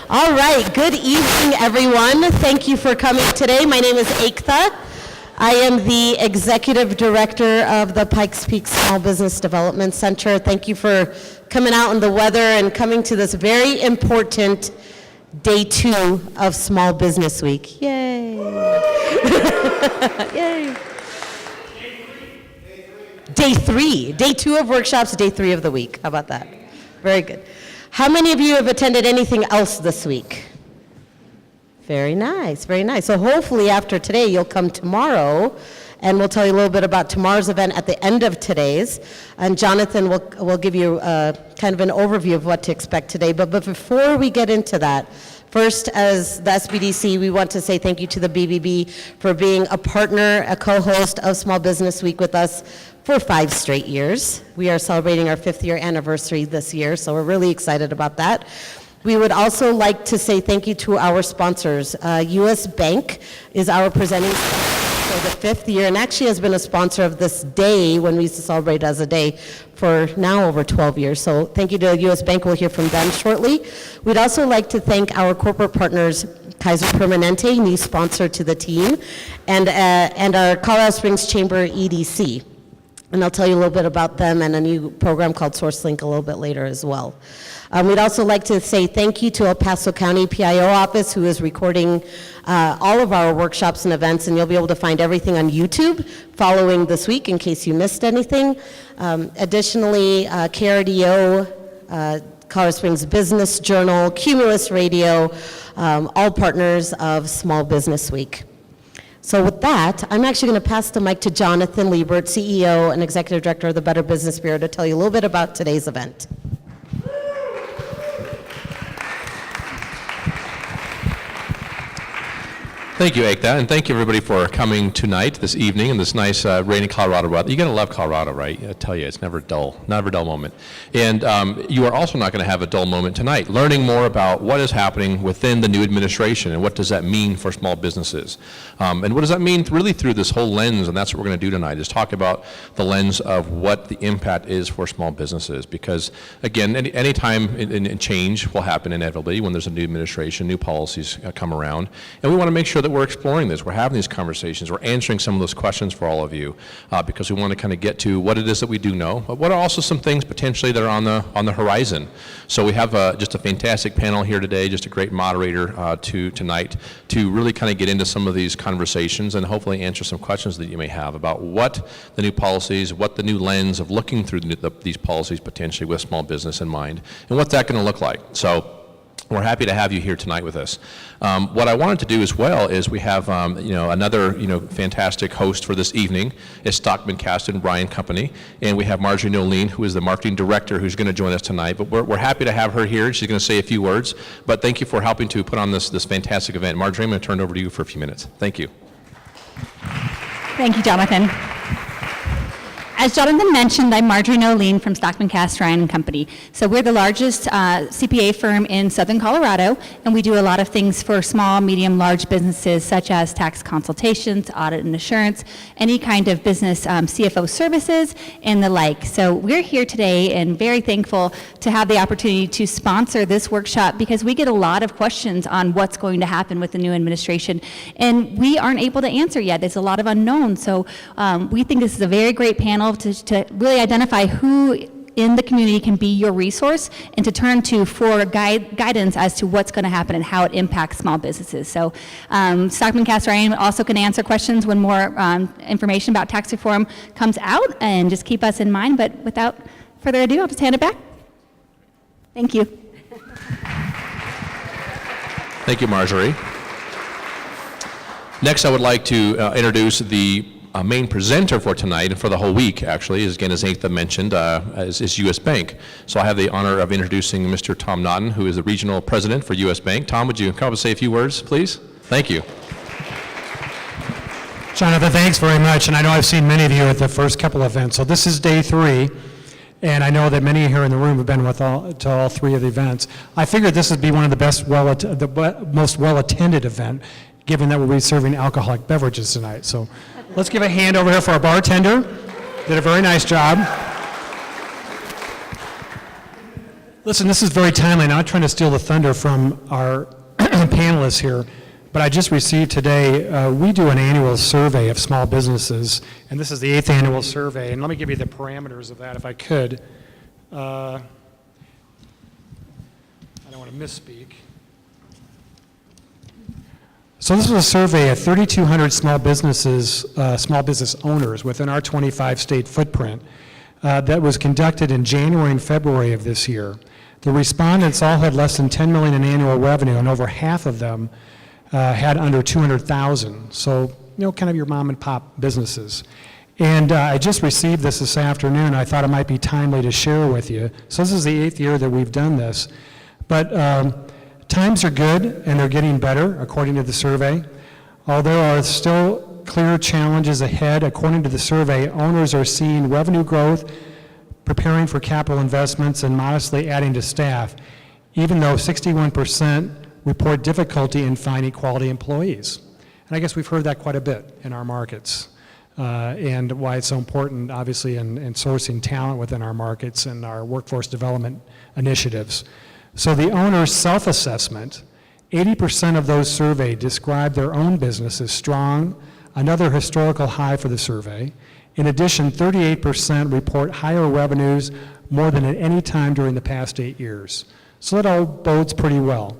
All right, good evening, everyone. Thank you for coming today. My name is Ekta. I am the Executive Director of the Pikes Peak Small Business Development Center. Thank you for coming out in the weather and coming to this very important day 2 of Small Business Week. Yay! Yay! Day 3. Day 2 of workshops, day 3 of the week. How about that? Very good. How many of you have attended anything else this week? Very nice, very nice. So hopefully after today, you'll come tomorrow, and we'll tell you a little bit about tomorrow's event at the end of today's. And Jonathan will give you kind of an overview of what to expect today. But before we get into that, first, as the SBDC, we want to say thank you to the BBB for being a partner, a co-host of Small Business Week with us for 5 straight years. We are celebrating our 5th year anniversary this year, so we're really excited about that. We would also like to say thank you to our sponsors. U.S. Bank is our presenting sponsor for the 5th year, and actually has been a sponsor of this day when we used to celebrate as a day for now over 12 years. So thank you to U.S. Bank. We'll hear from them shortly. We'd also like to thank our corporate partners, Kaiser Permanente, new sponsor to the team, and our Colorado Springs Chamber EDC. And I'll tell you a little bit about them and a new program called SourceLink a little bit later as well. We'd also like to say thank you to El Paso County PIO office, who is recording all of our workshops and events, and you'll be able to find everything on YouTube following this week in case you missed anything. Additionally, KRDO, Colorado Springs Business Journal, Cumulus Radio, all partners of Small Business Week. So with that, I'm actually going to pass the mic to Jonathan Liebert, CEO and Executive Director of the Better Business Bureau, to tell you a little bit about today's event. Thank you, Ekta, and thank you everybody for coming tonight, this evening, in this nice rainy Colorado weather. You're going to love Colorado, right? I tell you, it's never dull, not a dull moment. And you are also not going to have a dull moment tonight, learning more about what is happening within the new administration and what does that mean for small businesses. And what does that mean really through this whole lens, and that's what we're going to do tonight, is talk about the lens of what the impact is for small businesses. Because, again, any time in change will happen inevitably when there's a new administration, new policies come around, and we want to make sure that we're exploring this, we're having these conversations, we're answering some of those questions for all of you, because we want to kind of get to what it is that we do know, but what are also some things potentially that are on the horizon. So we have just a fantastic panel here today, just a great moderator tonight to really kind of get into some of these conversations and hopefully answer some questions that you may have about what the new policies, what the new lens of looking through these policies potentially with small business in mind, and what's that going to look like. So we're happy to have you here tonight with us. What I wanted to do as well is we have another fantastic host for this evening is Stockman Caston Bryan Company, and we have Marjorie Nolene, who is the marketing director, who's going to join us tonight. But we're happy to have her here. She's going to say a few words. But thank you for helping to put on this fantastic event. Marjorie, I'm going to turn it over to you for a few minutes. Thank you. Thank you, Jonathan. As Jonathan mentioned, I'm Marjorie Nolene from Stockman Caston Company. So we're the largest CPA firm in Southern Colorado, and we do a lot of things for small, medium, large businesses, such as tax consultations, audit and assurance, any kind of business CFO services, and the like. So we're here today and very thankful to have the opportunity to sponsor this workshop because we get a lot of questions on what's going to happen with the new administration, and we aren't able to answer yet. There's a lot of unknowns. So we think this is a very great panel to really identify who in the community can be your resource and to turn to for guidance as to what's going to happen and how it impacts small businesses. So Stockman Caston also can answer questions when more information about tax reform comes out, and just keep us in mind. But without further ado, I'll just hand it back. Thank you. Thank you, Marjorie. Next, I would like to introduce the main presenter for tonight and for the whole week, actually, is, again, as Ekta mentioned, is U.S. Bank. So I have the honor of introducing Mr. Tom Naughton, who is the regional president for U.S. Bank. Tom, would you come up and say a few words, please? Thank you. Jonathan, thanks very much. And I know I've seen many of you at the first couple of events. So this is day 3. And I know that many here in the room have been to all 3 of the events. I figured this would be one of the most well-attended event, given that we'll be serving alcoholic beverages tonight. So let's give a hand over here for our bartender. Did a very nice job. Listen, this is very timely. I'm not trying to steal the thunder from our panelists here, but I just received today, we do an annual survey of small businesses, and this is the 8th annual survey, and let me give you the parameters of that if I could. I don't want to misspeak. So this was a survey of 3,200 small businesses, small business owners within our 25-state footprint that was conducted in January and February of this year. The respondents all had less than $10 million in annual revenue, and over half of them had under $200,000. So, kind of your mom and pop businesses. And I just received this afternoon. I thought it might be timely to share with you. So this is the 8th year that we've done this. But times are good, and they're getting better, according to the survey. Although there are still clear challenges ahead, according to the survey, owners are seeing revenue growth, preparing for capital investments, and modestly adding to staff, even though 61% report difficulty in finding quality employees. And I guess we've heard that quite a bit in our markets, and why it's so important, obviously, in sourcing talent within our markets and our workforce development initiatives. So the owner's self-assessment, 80% of those surveyed describe their own business as strong, another historical high for the survey. In addition, 38% report higher revenues more than at any time during the past 8 years. So that all bodes pretty well.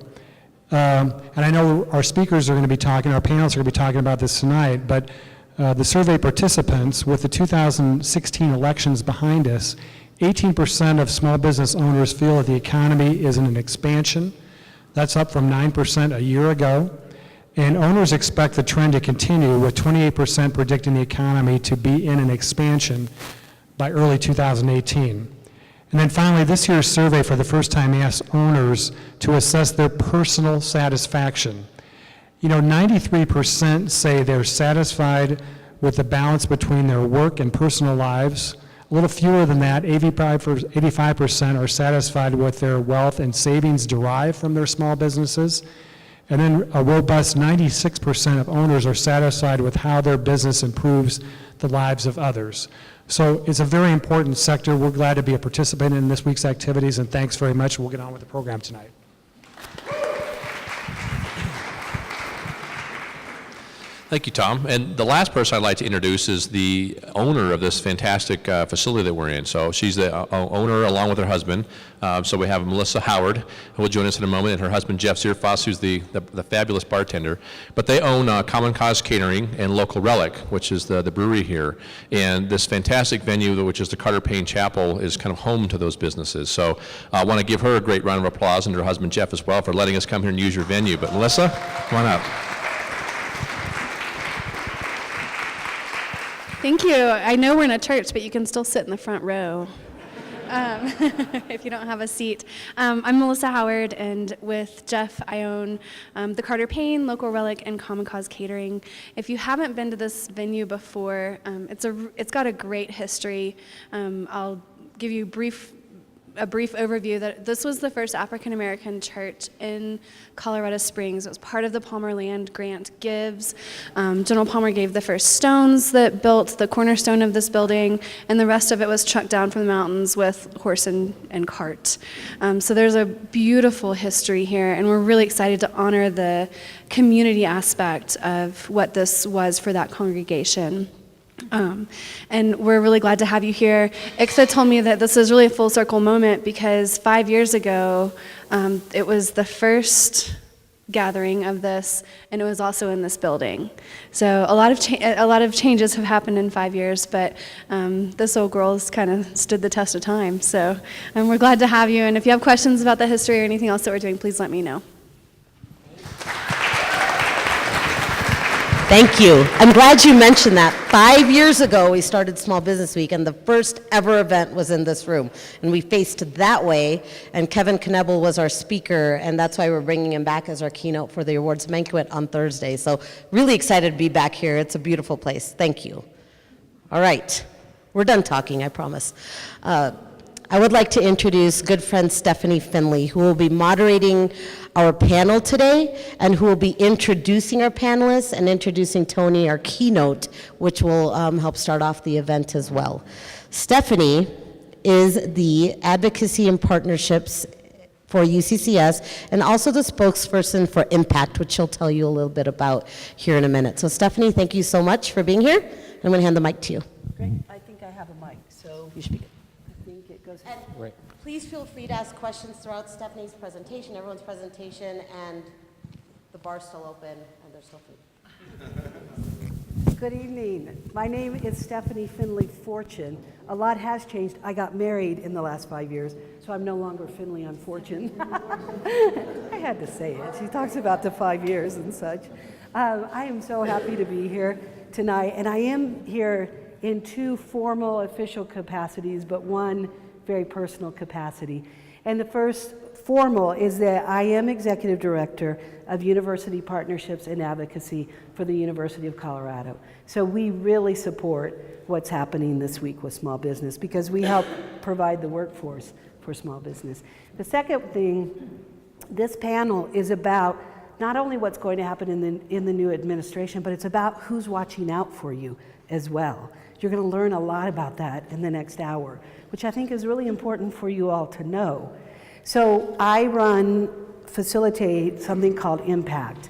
And I know our speakers are going to be talking, our panelists are going to be talking about this tonight, but the survey participants, with the 2016 elections behind us, 18% of small business owners feel that the economy is in an expansion. That's up from 9% a year ago. And owners expect the trend to continue, with 28% predicting the economy to be in an expansion by early 2018. And then finally, this year's survey for the first time asked owners to assess their personal satisfaction. 93% say they're satisfied with the balance between their work and personal lives. A little fewer than that, 85% are satisfied with their wealth and savings derived from their small businesses. And then a robust 96% of owners are satisfied with how their business improves the lives of others. So it's a very important sector. We're glad to be a participant in this week's activities, and thanks very much. We'll get on with the program tonight. Thank you, Tom. And the last person I'd like to introduce is the owner of this fantastic facility that we're in. So she's the owner along with her husband. So we have Melissa Howard, who will join us in a moment, and her husband, Jeff Zierfoss, who's the fabulous bartender. But they own Common Cause Catering and Local Relic, which is the brewery here. And this fantastic venue, which is the Carter Payne Chapel, is kind of home to those businesses. So I want to give her a great round of applause, and her husband, Jeff, as well, for letting us come here and use your venue. But Melissa, come on up. Thank you. I know we're in a church, but you can still sit in the front row if you don't have a seat. I'm Melissa Howard, and with Jeff, I own the Carter Payne, Local Relic, and Common Cause Catering. If you haven't been to this venue before, it's got a great history. I'll give you a brief overview that this was the first African American church in Colorado Springs. It was part of the Palmer Land Grant Gives. General Palmer gave the first stones that built the cornerstone of this building, and the rest of it was trucked down from the mountains with horse and cart. So there's a beautiful history here, and we're really excited to honor the community aspect of what this was for that congregation. And we're really glad to have you here. ICSA told me that this is really a full circle moment because 5 years ago, it was the first gathering of this, and it was also in this building. So a lot of changes have happened in 5 years, but this old girl's kind of stood the test of time. So we're glad to have you, and if you have questions about the history or anything else that we're doing, please let me know. Thank you. I'm glad you mentioned that. 5 years ago, we started Small Business Week, and the first ever event was in this room. And we faced that way, and Kevin Knebel was our speaker, and that's why we're bringing him back as our keynote for the awards banquet on Thursday. So really excited to be back here. It's a beautiful place. Thank you. All right. We're done talking, I promise. I would like to introduce good friend Stephanie Finley, who will be moderating our panel today and who will be introducing our panelists and introducing Tony, our keynote, which will help start off the event as well. Stephanie is the Advocacy and Partnerships for UCCS, and also the spokesperson for Impact, which she'll tell you a little bit about here in a minute. So Stephanie, thank you so much for being here. I'm going to hand the mic to you. Great. I think I have a mic, so You should be good. I think it goes. And please feel free to ask questions throughout Stephanie's presentation, everyone's presentation, and the bar's still open, and there's still food. Good evening. My name is Stephanie Finley Fortune. A lot has changed. I got married in the last 5 years, so I'm no longer Finley on Fortune. I had to say it. She talks about the 5 years and such. I am so happy to be here tonight, and I am here in two formal official capacities, but one very personal capacity. And the first formal is that I am Executive Director of University Partnerships and Advocacy for the University of Colorado. So we really support what's happening this week with small business because we help provide the workforce for small business. The second thing, this panel is about not only what's going to happen in the new administration, but it's about who's watching out for you as well. You're going to learn a lot about that in the next hour, which I think is really important for you all to know. So I facilitate something called Impact,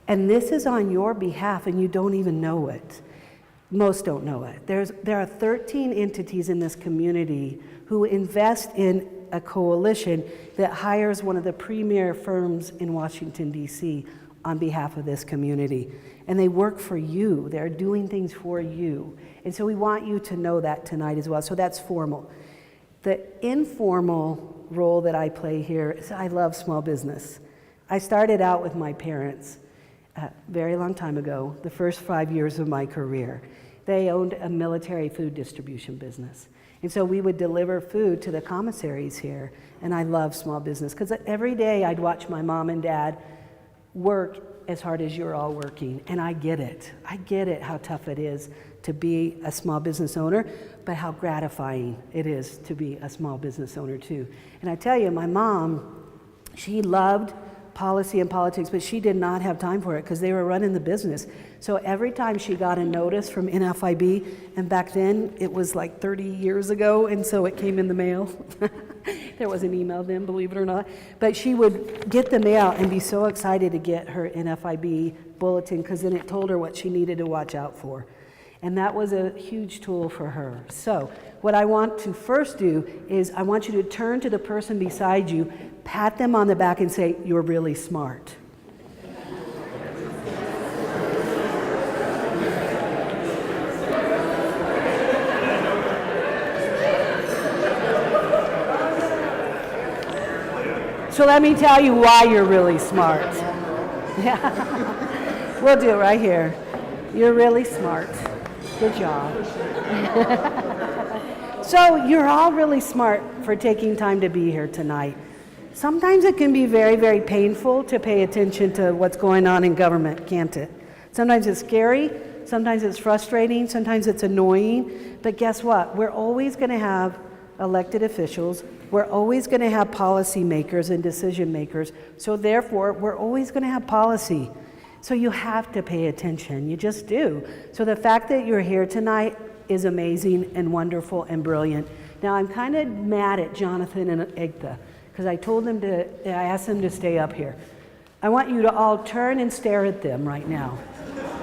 and this is on your behalf, and you don't even know it. Most don't know it. There are 13 entities in this community who invest in a coalition that hires one of the premier firms in Washington, D.C. on behalf of this community. And they work for you. They're doing things for you. And so we want you to know that tonight as well. So that's formal. The informal role that I play here is I love small business. I started out with my parents a very long time ago, the first 5 years of my career. They owned a military food distribution business. And so we would deliver food to the commissaries here. And I love small business because every day I'd watch my mom and dad work as hard as you're all working. And I get it. I get it, how tough it is to be a small business owner, but how gratifying it is to be a small business owner too. And I tell you, my mom, she loved policy and politics, but she did not have time for it because they were running the business. So every time she got a notice from NFIB, and back then it was like 30 years ago, and so it came in the mail. There was an email then, believe it or not. But she would get the mail and be so excited to get her NFIB bulletin because then it told her what she needed to watch out for. And that was a huge tool for her. So what I want to first do is I want you to turn to the person beside you, pat them on the back and say, "You're really smart." So let me tell you why you're really smart. We'll do it right here. You're really smart. Good job. So you're all really smart for taking time to be here tonight. Sometimes it can be very, very painful to pay attention to what's going on in government, can't it? Sometimes it's scary, sometimes it's frustrating, sometimes it's annoying, but guess what? We're always going to have elected officials, we're always going to have policymakers and decision makers, so therefore we're always going to have policy. So you have to pay attention, you just do. So the fact that you're here tonight is amazing and wonderful and brilliant. Now I'm kind of mad at Jonathan and Egtha because I asked them to stay up here. I want you to all turn and stare at them right now.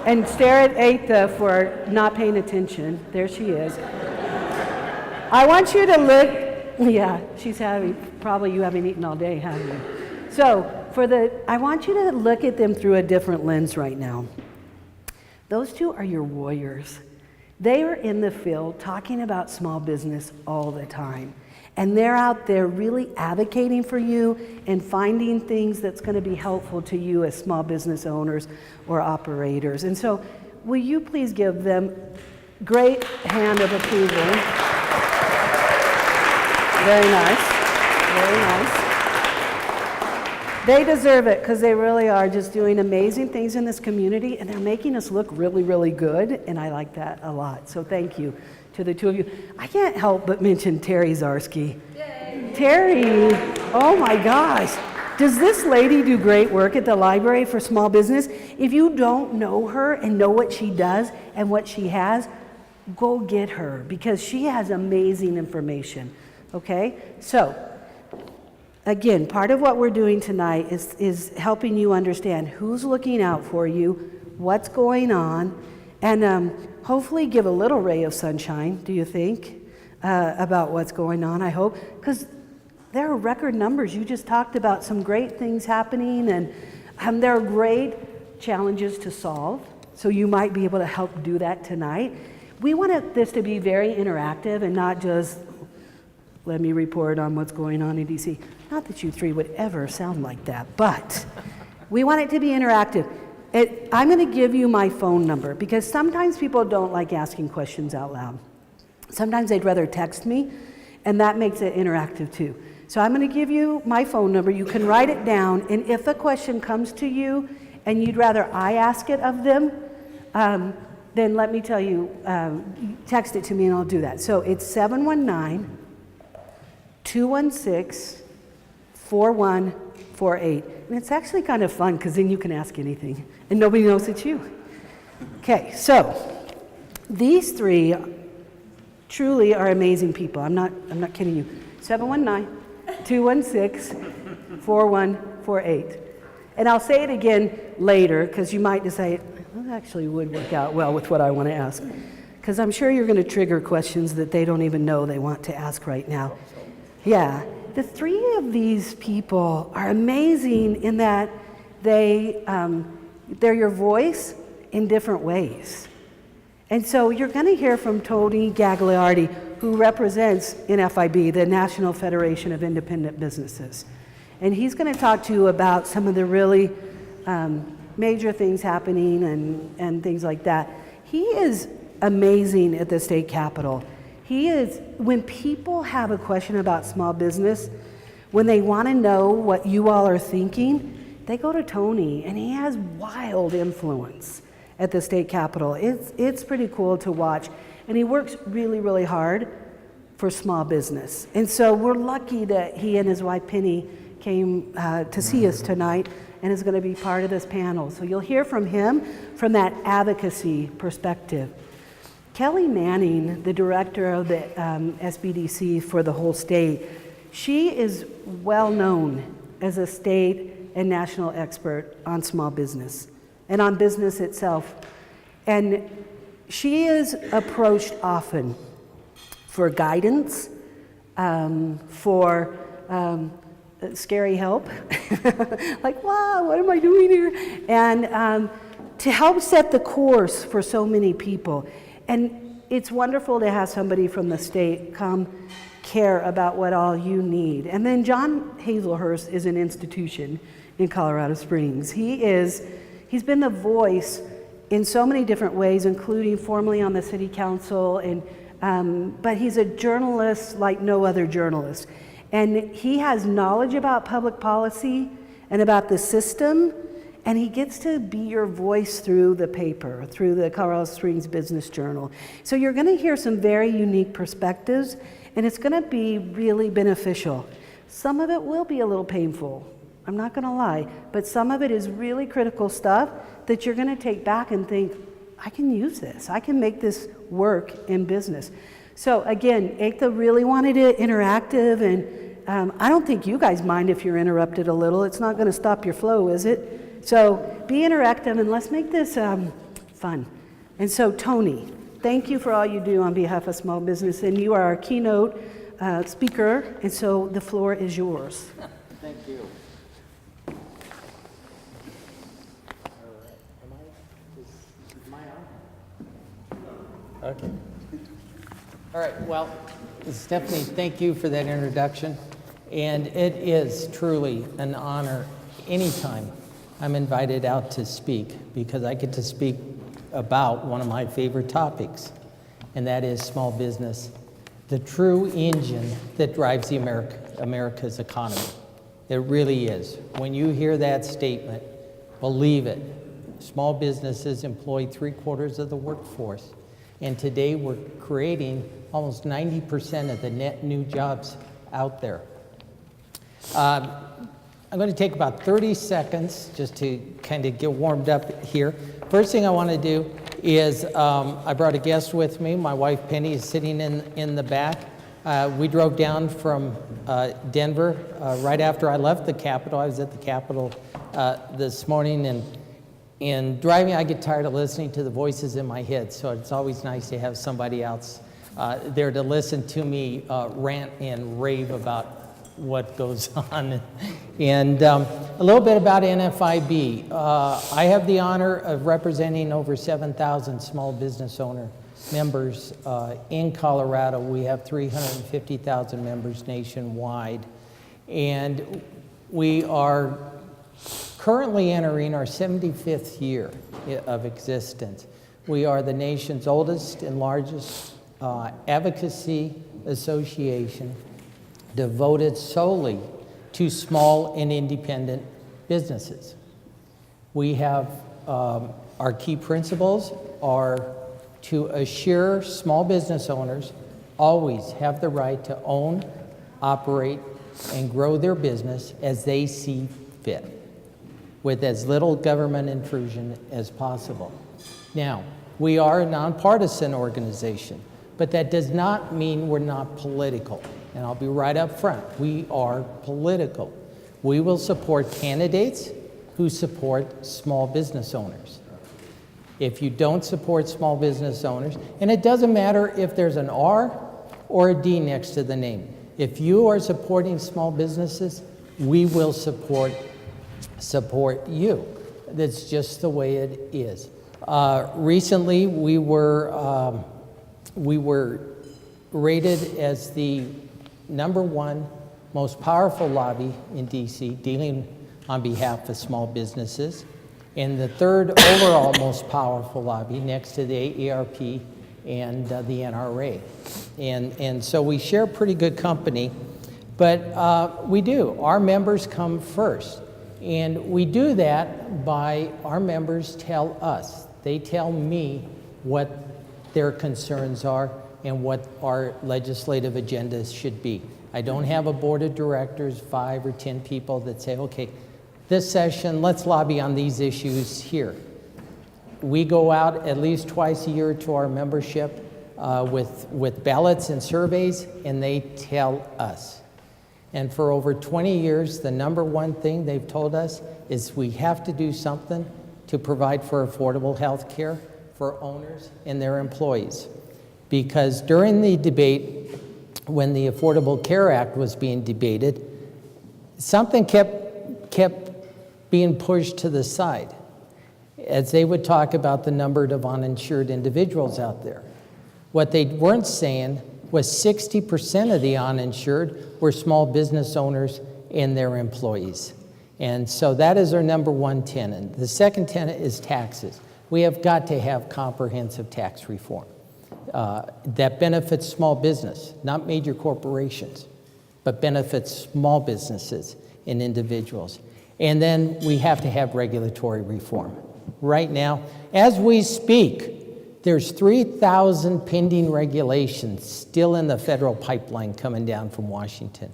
And stare at Egtha for not paying attention. There she is. I want you to look, yeah, probably you haven't eaten all day, have you? So, I want you to look at them through a different lens right now. Those two are your warriors. They are in the field talking about small business all the time. And they're out there really advocating for you and finding things that's going to be helpful to you as small business owners or operators. And so, will you please give them a great hand of approval? Very nice. Very nice. They deserve it because they really are just doing amazing things in this community and they're making us look really, really good. And I like that a lot. So thank you to the two of you. I can't help but mention Terry Zarsky. Yay. Terry, oh my gosh. Does this lady do great work at the Library for Small Business? If you don't know her and know what she does and what she has, go get her because she has amazing information. Okay? So, Again, part of what we're doing tonight is helping you understand who's looking out for you, what's going on, and hopefully give a little ray of sunshine, do you think, about what's going on, I hope. Because there are record numbers. You just talked about some great things happening, and there are great challenges to solve. So you might be able to help do that tonight. We want this to be very interactive and not just, let me report on what's going on in DC. Not that you three would ever sound like that, but we want it to be interactive. I'm going to give you my phone number because sometimes people don't like asking questions out loud. Sometimes they'd rather text me, and that makes it interactive too. So I'm going to give you my phone number. You can write it down, and if a question comes to you and you'd rather I ask it of them, then let me tell you, text it to me and I'll do that. So it's 719-216-4148. And it's actually kind of fun because then you can ask anything and nobody knows it's you. Okay, so these three truly are amazing people. I'm not kidding you. 719-216-4148. And I'll say it again later because you might decide, that actually would work out well with what I want to ask. Because I'm sure you're going to trigger questions that they don't even know they want to ask right now. Yeah, the three of these people are amazing in that they're your voice in different ways. And so you're going to hear from Tony Gagliardi, who represents NFIB, the National Federation of Independent Businesses. And he's going to talk to you about some of the really major things happening and things like that. He is amazing at the state capitol. When people have a question about small business, when they want to know what you all are thinking, they go to Tony, and he has wild influence at the state capitol. It's pretty cool to watch, and he works really, really hard for small business. And so we're lucky that he and his wife Penny came to see us tonight and is going to be part of this panel. So you'll hear from him from that advocacy perspective. Kelly Manning, the director of the SBDC for the whole state, she is well known as a state and national expert on small business and on business itself. And she is approached often for guidance, for scary help, like, wow, what am I doing here? And to help set the course for so many people. And it's wonderful to have somebody from the state come care about what all you need. And then John Hazelhurst is an institution in Colorado Springs. He's been the voice in so many different ways, including formerly on the city council, but he's a journalist like no other journalist. And he has knowledge about public policy and about the system, and he gets to be your voice through the paper, through the Colorado Springs Business Journal. So you're going to hear some very unique perspectives, and it's going to be really beneficial. Some of it will be a little painful, I'm not going to lie, but some of it is really critical stuff that you're going to take back and think, I can use this. I can make this work in business. So again, Ekta really wanted it interactive, and I don't think you guys mind if you're interrupted a little. It's not going to stop your flow, is it? So be interactive, and let's make this fun. And so Tony, thank you for all you do on behalf of small business, and you are our keynote speaker, and so the floor is yours. Thank you. Okay. All right, well, Stephanie, thank you for that introduction. And it is truly an honor anytime I'm invited out to speak, because I get to speak about one of my favorite topics, and that is small business, the true engine that drives America's economy. It really is. When you hear that statement, believe it. Small businesses employ 3/4 of the workforce. And today we're creating almost 90% of the net new jobs out there. I'm going to take about 30 seconds just to kind of get warmed up here. First thing I want to do is I brought a guest with me. My wife Penny is sitting in the back. We drove down from Denver right after I left the Capitol. I was at the Capitol this morning, and driving, I get tired of listening to the voices in my head, so it's always nice to have somebody else there to listen to me rant and rave about what goes on. And a little bit about NFIB. I have the honor of representing over 7,000 small business owner members in Colorado. We have 350,000 members nationwide. And we are currently entering our 75th year of existence. We are the nation's oldest and largest advocacy association devoted solely to small and independent businesses. We have our key principles are to assure small business owners always have the right to own, operate, and grow their business as they see fit, with as little government intrusion as possible. Now, we are a nonpartisan organization, but that does not mean we're not political. And I'll be right up front. We are political. We will support candidates who support small business owners. If you don't support small business owners, and it doesn't matter if there's an R or a D next to the name, if you are supporting small businesses, we will support you. That's just the way it is. Recently, we were rated as the #1 most powerful lobby in DC, dealing on behalf of small businesses, and the 3rd overall most powerful lobby next to the AARP and the NRA. And so we share pretty good company, but we do. Our members come first. And we do that by our members tell us. They tell me what their concerns are and what our legislative agendas should be. I don't have a board of directors, 5 or 10 people that say, okay, this session, let's lobby on these issues here. We go out at least twice a year to our membership with ballots and surveys, and they tell us. And for over 20 years, the #1 thing they've told us is we have to do something to provide for affordable health care for owners and their employees. Because during the debate, when the Affordable Care Act was being debated, something kept being pushed to the side as they would talk about the number of uninsured individuals out there. What they weren't saying was 60% of the uninsured were small business owners and their employees. And so that is our #1 tenet. The second tenet is taxes. We have got to have comprehensive tax reform that benefits small business, not major corporations, but benefits small businesses and individuals. And then we have to have regulatory reform. Right now, as we speak, there's 3,000 pending regulations still in the federal pipeline coming down from Washington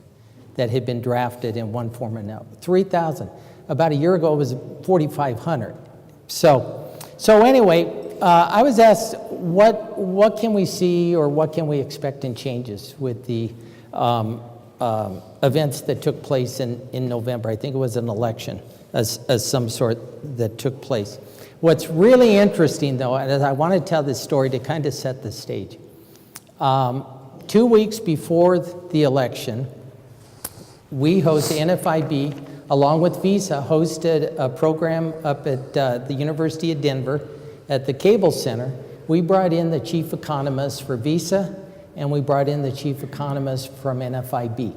that had been drafted in one form or another. 3,000. About a year ago, it was 4,500. So anyway, I was asked, what can we see or what can we expect in changes with the events that took place in November? I think it was an election as some sort that took place. What's really interesting, though, and I want to tell this story to kind of set the stage. 2 weeks before the election, we hosted, NFIB, along with Visa, hosted a program up at the University of Denver at the Cable Center. We brought in the chief economist for Visa, and we brought in the chief economist from NFIB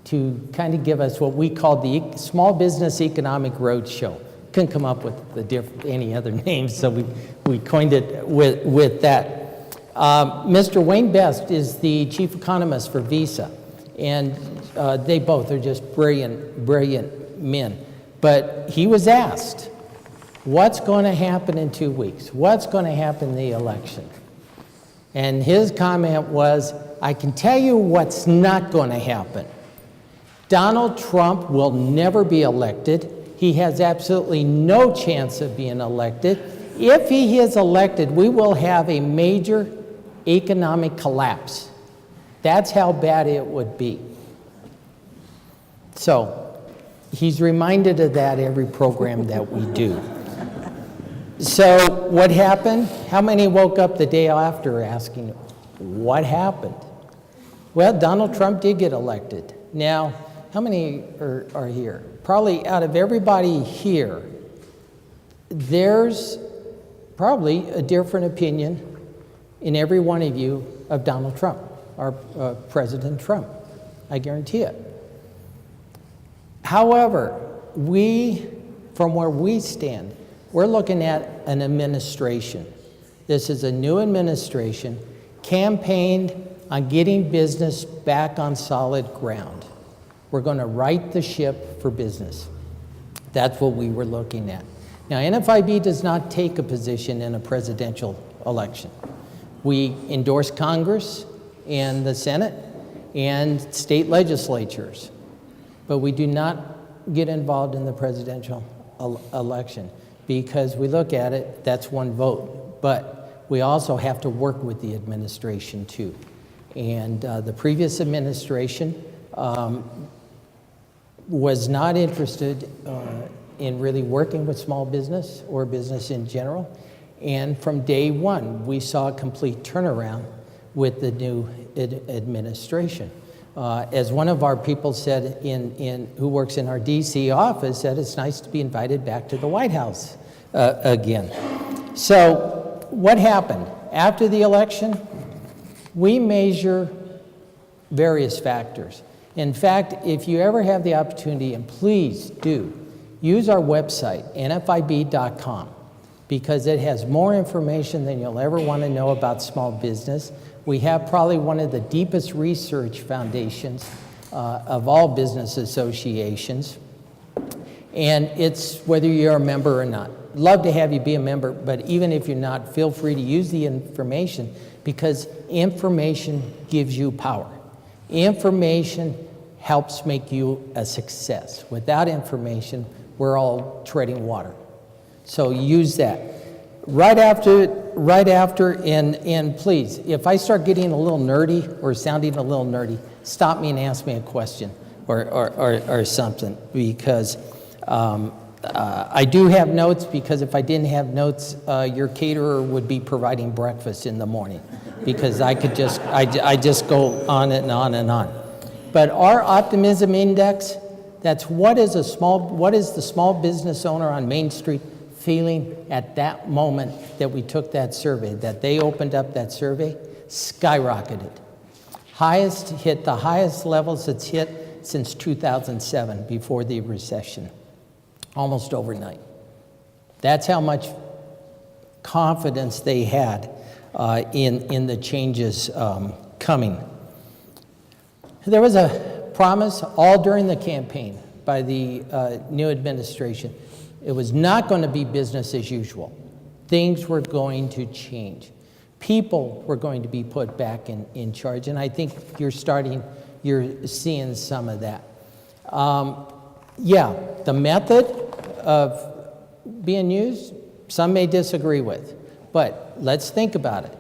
to kind of give us what we called the Small Business Economic Roadshow. Couldn't come up with any other names, so we coined it with that. Mr. Wayne Best is the chief economist for Visa, and they both are just brilliant men. But he was asked, what's going to happen in 2 weeks? What's going to happen in the election? And his comment was, I can tell you what's not going to happen. Donald Trump will never be elected. He has absolutely no chance of being elected. If he is elected, we will have a major economic collapse. That's how bad it would be. So he's reminded of that every program that we do. So what happened? How many woke up the day after asking, what happened? Well, Donald Trump did get elected. Now, how many are here? Probably out of everybody here, there's probably a different opinion in every one of you of Donald Trump, or President Trump. I guarantee it. However, from where we stand, we're looking at an administration. This is a new administration campaigned on getting business back on solid ground. We're going to right the ship for business. That's what we were looking at. Now, NFIB does not take a position in a presidential election. We endorse Congress and the Senate and state legislatures, but we do not get involved in the presidential election because we look at it, that's one vote, but we also have to work with the administration too. And the previous administration was not interested in really working with small business or business in general. And from day one, we saw a complete turnaround with the new administration. As one of our people said, who works in our DC office, said it's nice to be invited back to the White House again. So what happened? After the election, we measure various factors. In fact, if you ever have the opportunity, and please do, use our website, nfib.com, because it has more information than you'll ever want to know about small business. We have probably one of the deepest research foundations of all business associations. And it's whether you're a member or not. Love to have you be a member, but even if you're not, feel free to use the information because information gives you power. Information helps make you a success. Without information, we're all treading water. So use that. Right after, and please, if I start getting a little nerdy or sounding a little nerdy, stop me and ask me a question or something, because I do have notes, because if I didn't have notes, your caterer would be providing breakfast in the morning, because I just go on and on and on. But our optimism index, that's what is the small business owner on Main Street feeling at that moment that we took that survey, that they opened up that survey, skyrocketed. Hit the highest levels it's hit since 2007, before the recession, almost overnight. That's how much confidence they had in the changes coming. There was a promise all during the campaign by the new administration. It was not going to be business as usual. Things were going to change. People were going to be put back in charge, and I think you're seeing some of that. Yeah, the method of being used, some may disagree with, but let's think about it.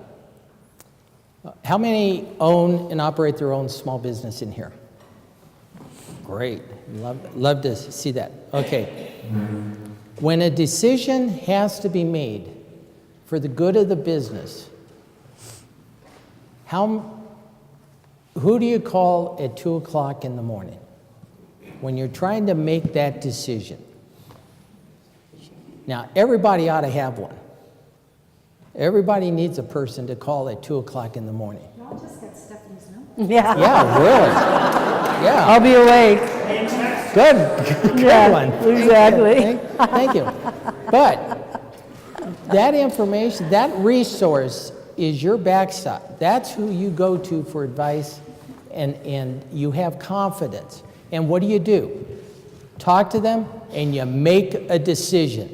How many own and operate their own small business in here? Great, love to see that. Okay. When a decision has to be made for the good of the business, who do you call at 2 o'clock in the morning when you're trying to make that decision? Now, everybody ought to have one. Everybody needs a person to call at 2 o'clock in the morning. Y'all just got Stephanie's number. Yeah. Yeah, really. Yeah. I'll be awake. Good Yeah, one. exactly. Thank you. But that information, that resource is your backstop. That's who you go to for advice, and you have confidence. And what do? Talk to them, and you make a decision.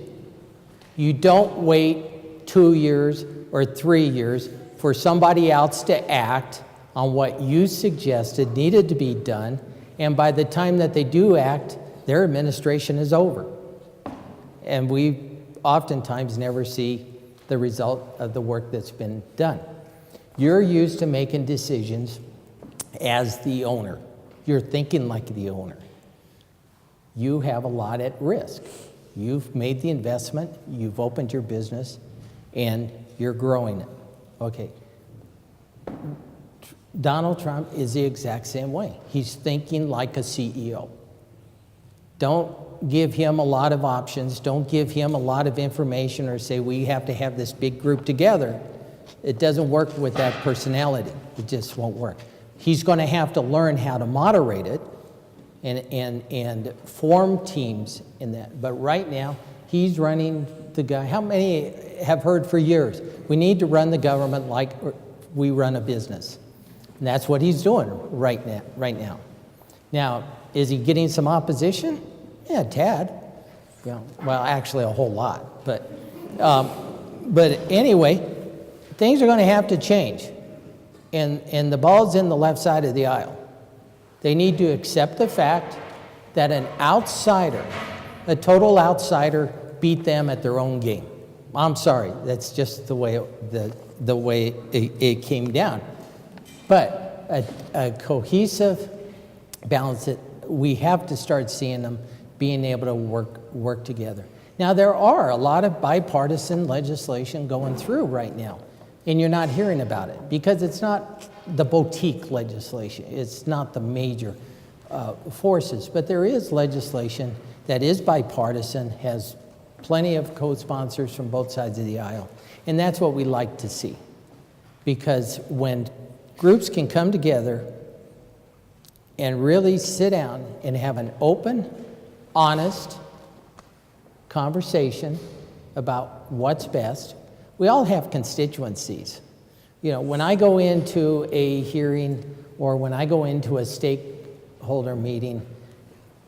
You don't wait 2 years or 3 years for somebody else to act on what you suggested needed to be done, and by the time that they do act, their administration is over. And we oftentimes never see the result of the work that's been done. You're used to making decisions as the owner. You're thinking like the owner. You have a lot at risk. You've made the investment, you've opened your business, and you're growing it. Okay. Donald Trump is the exact same way. He's thinking like a CEO. Don't give him a lot of options. Don't give him a lot of information or say we have to have this big group together. It doesn't work with that personality. It just won't work. He's going to have to learn how to moderate it and form teams in that. But right now, he's running the guy. How many have heard for years, we need to run the government like we run a business? And that's what he's doing right now. Now, is he getting some opposition? Yeah, a tad. You know, well, actually a whole lot. But anyway, things are going to have to change. And the ball's in the left side of the aisle. They need to accept the fact that an outsider, a total outsider, beat them at their own game. I'm sorry, that's just the way it came down. But a cohesive, balanced, we have to start seeing them being able to work together. Now, there are a lot of bipartisan legislation going through right now, and you're not hearing about it because it's not the boutique legislation. It's not the major forces, but there is legislation that is bipartisan, has plenty of co-sponsors from both sides of the aisle, and that's what we like to see. Because when groups can come together and really sit down and have an open, honest conversation about what's best. We all have constituencies. You know, when I go into a hearing or when I go into a stakeholder meeting,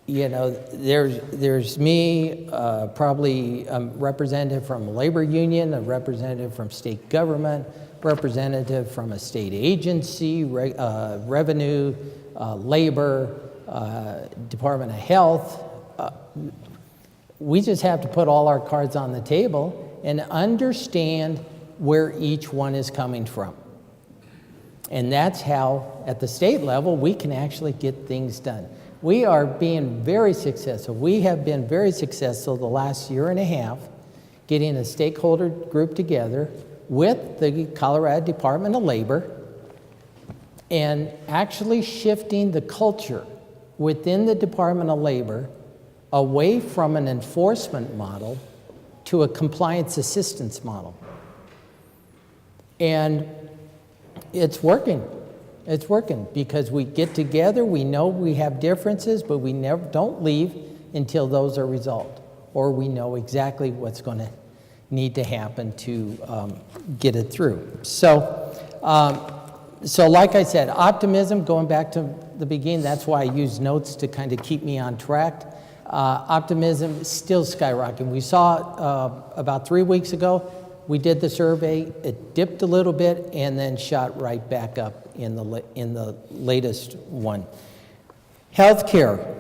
you know, there's me, probably a representative from a labor union, a representative from state government, representative from a state agency, revenue, labor, Department of Health. We just have to put all our cards on the table and understand where each one is coming from. And that's how, at the state level, we can actually get things done. We are being very successful. We have been very successful the last year and a half getting a stakeholder group together with the Colorado Department of Labor and actually shifting the culture within the Department of Labor away from an enforcement model to a compliance assistance model. And it's working. It's working because we get together, we know we have differences, but we don't leave until those are resolved, or we know exactly what's going to need to happen to get it through. So like I said, optimism, going back to the beginning, that's why I use notes to kind of keep me on track. Optimism is still skyrocketing. We saw about 3 weeks ago, we did the survey, it dipped a little bit and then shot right back up in the latest one. Healthcare.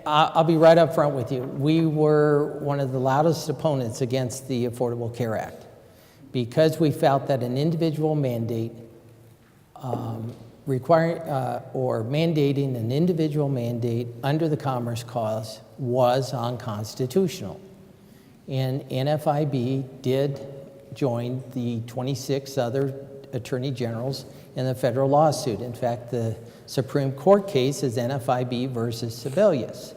I'll be right up front with you. We were one of the loudest opponents against the Affordable Care Act because we felt that an individual mandate mandating an individual mandate under the Commerce Clause was unconstitutional. And NFIB did join the 26 other attorney generals in the federal lawsuit. In fact, the Supreme Court case is NFIB versus Sebelius.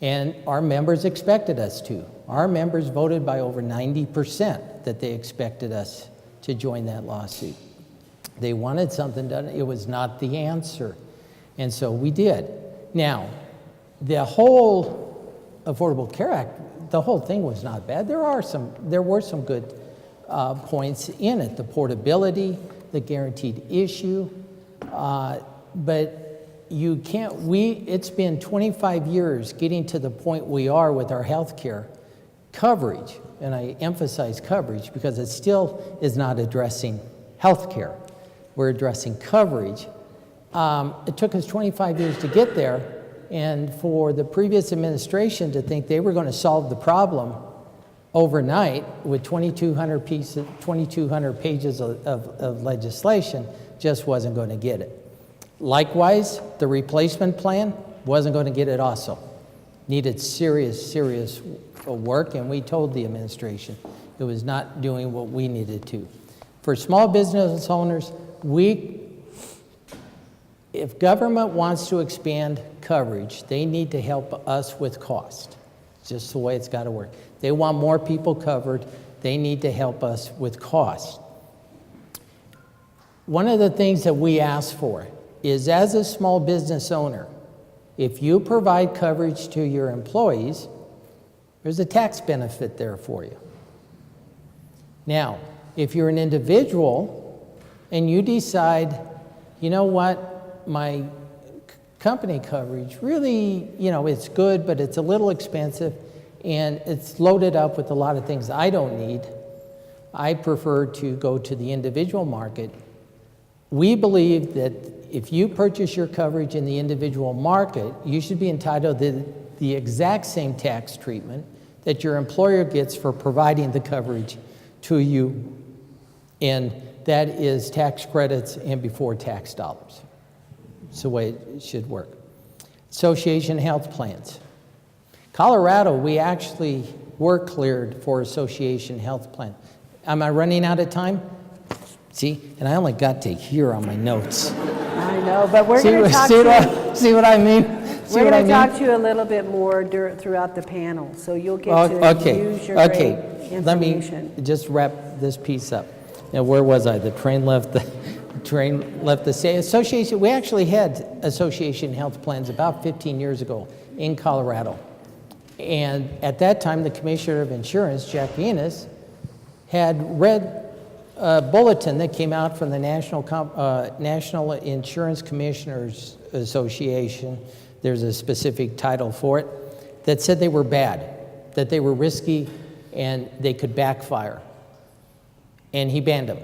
And our members expected us to. Our members voted by over 90% that they expected us to join that lawsuit. They wanted something done. It was not the answer. And so we did. Now, the whole Affordable Care Act, the whole thing was not bad. There were some good points in it. The portability, the guaranteed issue, but you can't, it's been 25 years getting to the point we are with our health care coverage, and I emphasize coverage because it still is not addressing health care. We're addressing coverage. It took us 25 years to get there, and for the previous administration to think they were going to solve the problem overnight with 2,200 pages of legislation just wasn't going to get it. Likewise, the replacement plan wasn't going to get it also. Needed serious work, and we told the administration it was not doing what we needed to. For small business owners, if government wants to expand coverage, they need to help us with cost. It's just the way it's got to work. They want more people covered. They need to help us with cost. One of the things that we ask for is, as a small business owner, if you provide coverage to your employees, there's a tax benefit there for you. Now, if you're an individual and you decide, you know what, my company coverage really, it's good, but it's a little expensive and it's loaded up with a lot of things I don't need, I prefer to go to the individual market. We believe that if you purchase your coverage in the individual market, you should be entitled to the exact same tax treatment that your employer gets for providing the coverage to you, and that is tax credits and before tax dollars. It's the way it should work. Association health plans. Colorado, we actually were cleared for association health plan. Am I running out of time? See, and I only got to here on my notes. I know, but we're going to talk to you. See what I mean? We're going to talk to you a little bit more throughout the panel, so you'll get to use your great information. Let me just wrap this piece up. Now, where was I? The train left the state. Association. We actually had association health plans about 15 years ago in Colorado, and at that time, the Commissioner of Insurance, Jack Venus, had read a bulletin that came out from the National Insurance Commissioners Association. There's a specific title for it, that said they were bad, that they were risky, and they could backfire. And he banned them.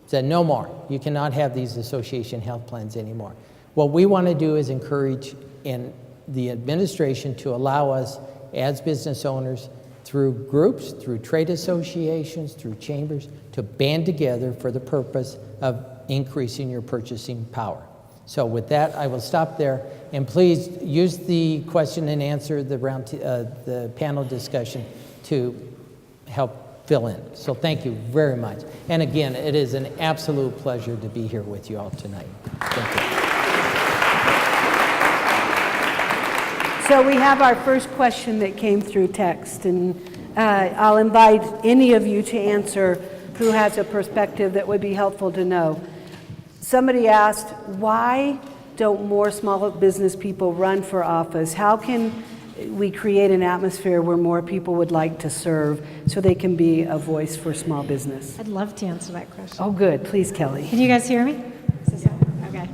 Said, no more. You cannot have these association health plans anymore. What we want to do is encourage the administration to allow us as business owners, through groups, through trade associations, through chambers, to band together for the purpose of increasing your purchasing power. So with that, I will stop there, and please use the question and answer, the panel discussion, to help fill in. So thank you very much. And again, it is an absolute pleasure to be here with you all tonight. Thank you. So we have our first question that came through text, and I'll invite any of you to answer who has a perspective that would be helpful to know. Somebody asked, why don't more small business people run for office? How can we create an atmosphere where more people would like to serve so they can be a voice for small business? I'd love to answer that question. Oh, good. Please, Kelly. Can you guys hear me? Okay.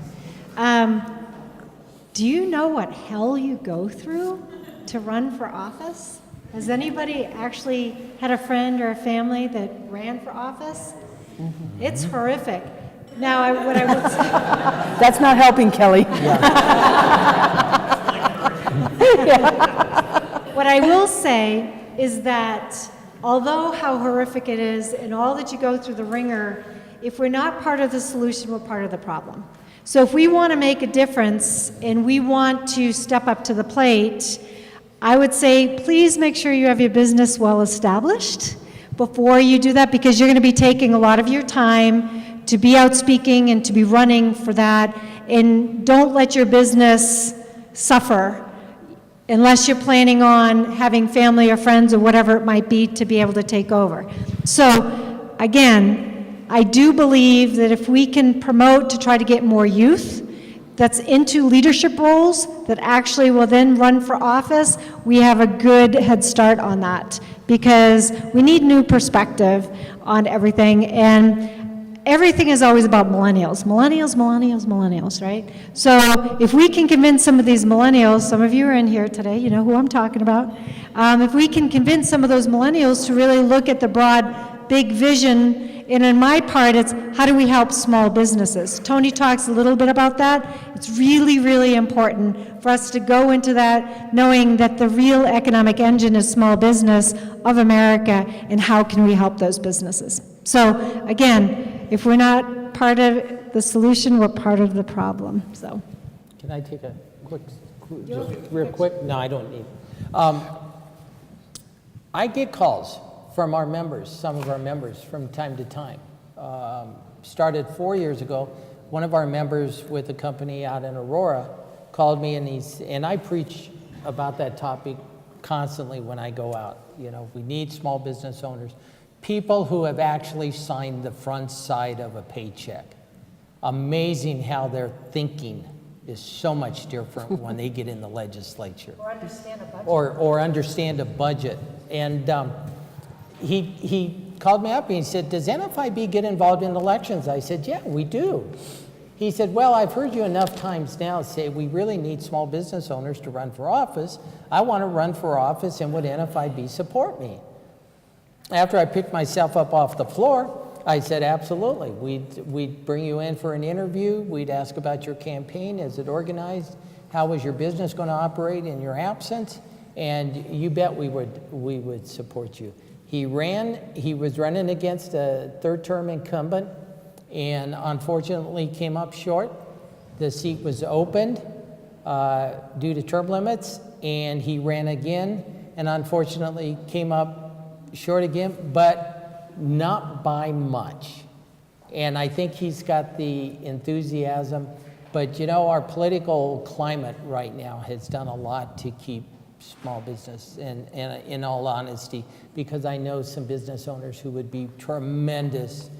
Do you know what hell you go through to run for office? Has anybody actually had a friend or a family that ran for office? Mm-hmm. It's horrific. Now, what I would say... That's not helping, Kelly. What I will say is that although how horrific it is and all that you go through the ringer, if we're not part of the solution, we're part of the problem. So if we want to make a difference and we want to step up to the plate, I would say please make sure you have your business well established before you do that, because you're going to be taking a lot of your time to be out speaking and to be running for that, and don't let your business suffer unless you're planning on having family or friends or whatever it might be to be able to take over. So again, I do believe that if we can promote to try to get more youth that's into leadership roles that actually will then run for office, we have a good head start on that, because we need new perspective on everything, and everything is always about millennials, right? So if we can convince some of these millennials, some of you are in here today, you know who I'm talking about, if we can convince some of those millennials to really look at the broad, big vision And in my part, it's how do we help small businesses? Tony talks a little bit about that. It's really, really important for us to go into that knowing that the real economic engine is small business of America, and how can we help those businesses? So again, if we're not part of the solution, we're part of the problem, so. Can I take a quick, just real quick? No, I don't need. I get calls from our members, some of our members, from time to time. Started 4 years ago. One of our members with a company out in Aurora called me, and I preach about that topic constantly when I go out. You know, we need small business owners, people who have actually signed the front side of a paycheck. Amazing how their thinking is so much different when they get in the legislature. Or understand a budget. Or understand a budget. And he called me up and he said, does NFIB get involved in elections? I said, yeah, we do. He said, well, I've heard you enough times now say we really need small business owners to run for office. I want to run for office, and would NFIB support me? After I picked myself up off the floor, I said, absolutely. We'd bring you in for an interview. We'd ask about your campaign. Is it organized? How was your business going to operate in your absence? And you bet we would support you. He was running against a third-term incumbent, and unfortunately came up short. The seat was opened due to term limits, and he ran again, and unfortunately came up short again, but not by much. And I think he's got the enthusiasm, but you know, our political climate right now has done a lot to keep small business, and in all honesty, because I know some business owners who would be tremendous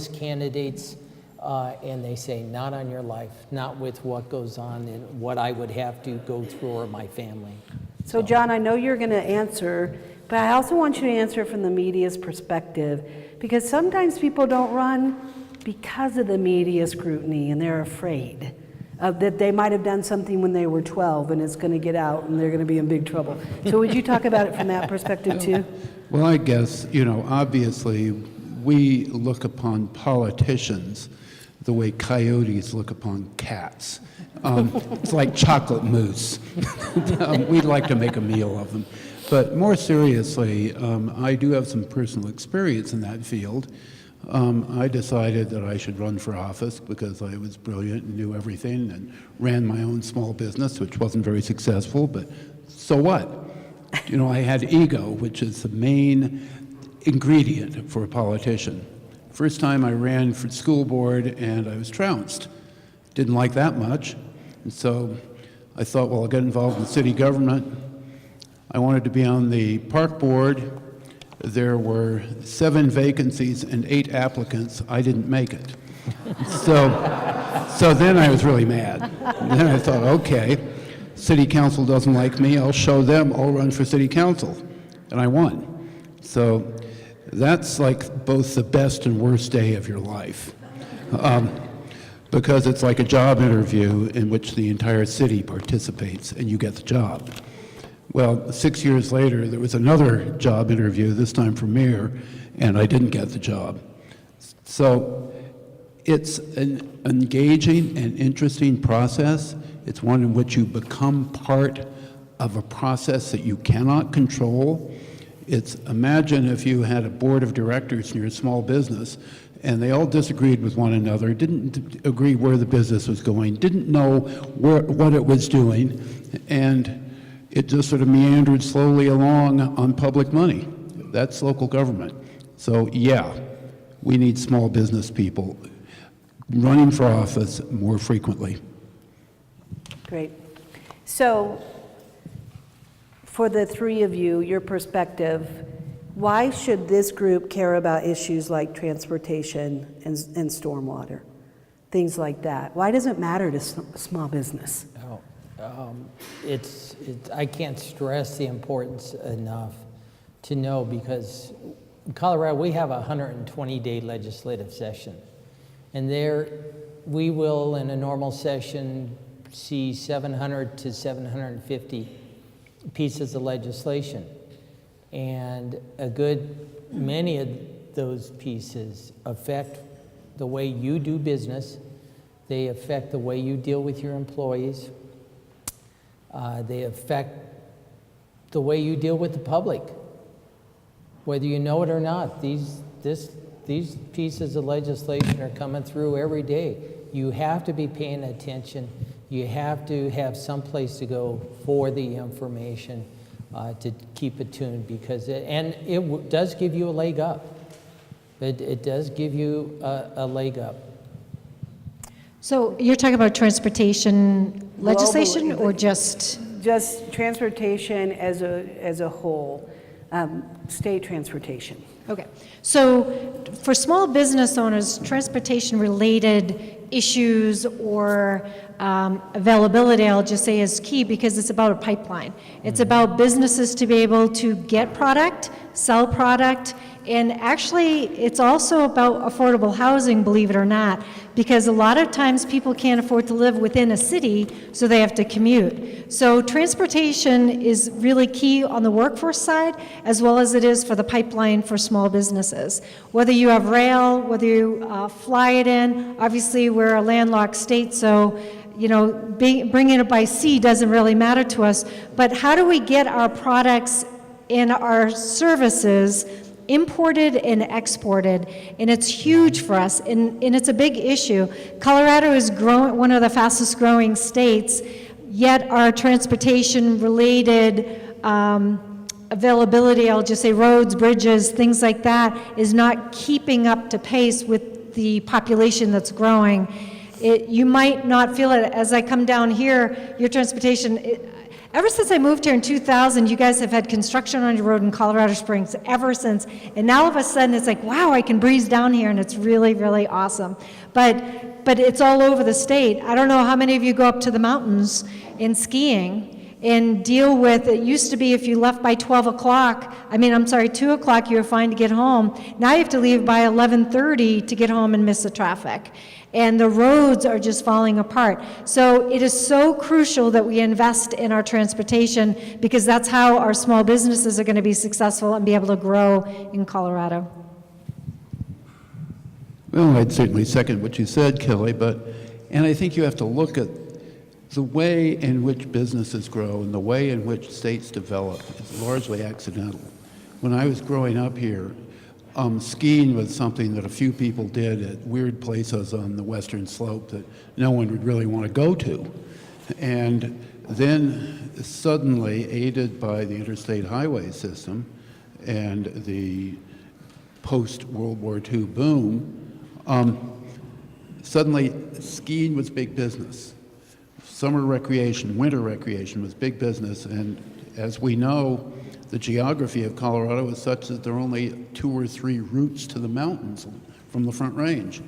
candidates, and they say, not on your life, not with what goes on and what I would have to go through or my family. So John, I know you're going to answer, but I also want you to answer from the media's perspective, because sometimes people don't run because of the media scrutiny, and they're afraid that they might have done something when they were 12 and it's going to get out and they're going to be in big trouble. So would you talk about it from that perspective too? Well, I guess, you know, obviously we look upon politicians the way coyotes look upon cats. It's like chocolate mousse. We'd like to make a meal of them. But more seriously, I do have some personal experience in that field. I decided that I should run for office because I was brilliant and knew everything and ran my own small business, which wasn't very successful, but so what? You know, I had ego, which is the main ingredient for a politician. First time I ran for school board and I was trounced. Didn't like that much. And so I thought, well, I'll get involved in city government. I wanted to be on the park board. There were 7 vacancies and 8 applicants. I didn't make it. So then I was really mad. And then I thought, okay, city council doesn't like me. I'll show them. I'll run for city council. And I won. So that's like both the best and worst day of your life. Because it's like a job interview in which the entire city participates and you get the job. Well, 6 years later, there was another job interview, this time for mayor, and I didn't get the job. So it's an engaging and interesting process. It's one in which you become part of a process that you cannot control. Imagine if you had a board of directors in your small business and they all disagreed with one another, didn't agree where the business was going, didn't know what it was doing, and it just sort of meandered slowly along on public money. That's local government. So yeah, we need small business people running for office more frequently. Great. So for the three of you, your perspective, why should this group care about issues like transportation and stormwater, things like that? Why does it matter to small business? I can't stress the importance enough to know, because in Colorado we have a 120-day legislative session, and there we will in a normal session see 700 to 750 pieces of legislation, and a good many of those pieces affect the way you do business. They affect the way you deal with your employees. They affect the way you deal with the public, whether you know it or not. These pieces of legislation are coming through every day. You have to be paying attention. You have to have some place to go for the information to keep it tuned, because it does give you a leg up. It does give you a leg up. So you're talking about transportation legislation Globally, or just? Just transportation as a whole, state transportation. Okay. So for small business owners, transportation-related issues or availability, I'll just say, is key, because it's about a pipeline. It's about businesses to be able to get product, sell product, and actually, it's also about affordable housing, believe it or not, because a lot of times people can't afford to live within a city, so they have to commute. So transportation is really key on the workforce side, as well as it is for the pipeline for small businesses. Whether you have rail, whether you fly it in, obviously we're a landlocked state, so bringing it by sea doesn't really matter to us, but how do we get our products and our services imported and exported? And it's huge for us, and it's a big issue. Colorado is one of the fastest growing states, yet our transportation-related availability, I'll just say roads, bridges, things like that, is not keeping up to pace with the population that's growing. You might not feel it as I come down here, your transportation, ever since I moved here in 2000, you guys have had construction on your road in Colorado Springs ever since. And now all of a sudden it's like, wow, I can breeze down here, and it's really, really awesome. But it's all over the state. I don't know how many of you go up to the mountains in skiing and deal with, it used to be if you left by 2 o'clock, you were fine to get home. Now you have to leave by 11:30 to get home and miss the traffic. And the roads are just falling apart. So it is so crucial that we invest in our transportation, because that's how our small businesses are going to be successful and be able to grow in Colorado. Well, I'd certainly second what you said, Kelly, and I think you have to look at the way in which businesses grow and the way in which states develop is largely accidental. When I was growing up here, skiing was something that a few people did at weird places on the western slope that no one would really want to go to. And then suddenly, aided by the interstate highway system and the post-World War II boom, suddenly skiing was big business. Summer recreation, winter recreation was big business, and as we know, the geography of Colorado is such that there are only 2 or 3 routes to the mountains from the Front Range.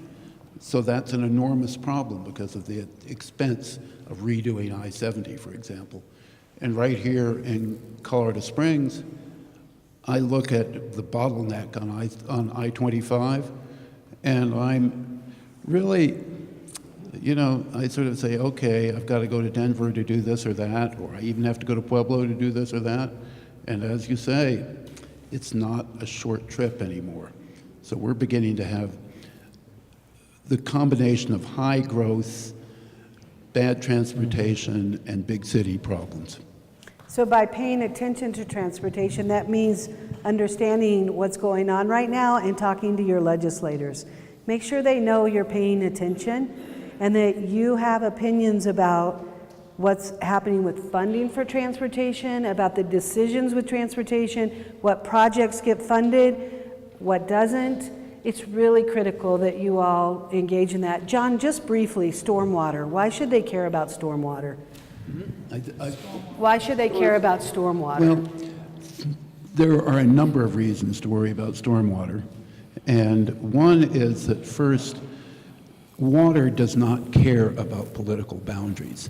So that's an enormous problem because of the expense of redoing I-70, for example. And right here in Colorado Springs, I look at the bottleneck on I-25, and I'm really, I sort of say, okay, I've got to go to Denver to do this or that, or I even have to go to Pueblo to do this or that. And as you say, it's not a short trip anymore. So we're beginning to have the combination of high growth, bad transportation, and big city problems. So by paying attention to transportation, that means understanding what's going on right now and talking to your legislators. Make sure they know you're paying attention and that you have opinions about what's happening with funding for transportation, about the decisions with transportation, what projects get funded, what doesn't. It's really critical that you all engage in that. John, just briefly, stormwater. Why should they care about stormwater? Why should they care about stormwater? Well, there are a number of reasons to worry about stormwater. And one is that first, water does not care about political boundaries.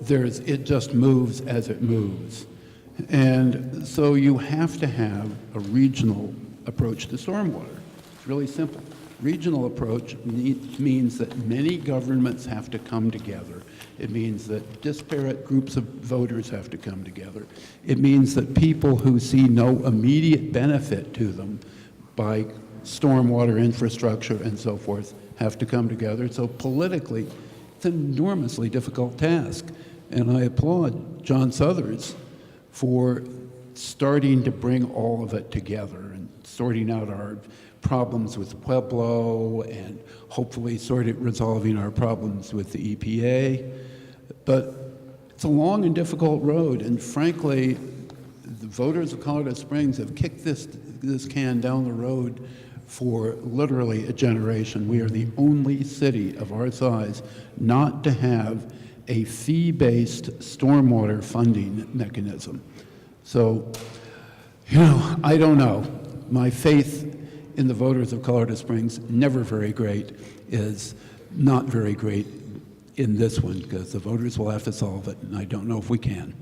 It just moves as it moves. And so you have to have a regional approach to stormwater. It's really simple. Regional approach means that many governments have to come together. It means that disparate groups of voters have to come together. It means that people who see no immediate benefit to them by stormwater infrastructure and so forth have to come together. So politically, it's an enormously difficult task. And I applaud John Suthers for starting to bring all of it together and sorting out our problems with Pueblo and hopefully resolving our problems with the EPA. But it's a long and difficult road, and frankly, the voters of Colorado Springs have kicked this can down the road for literally a generation. We are the only city of our size not to have a fee-based stormwater funding mechanism. So, I don't know. My faith in the voters of Colorado Springs, never very great, is not very great in this one, because the voters will have to solve it, and I don't know if we can.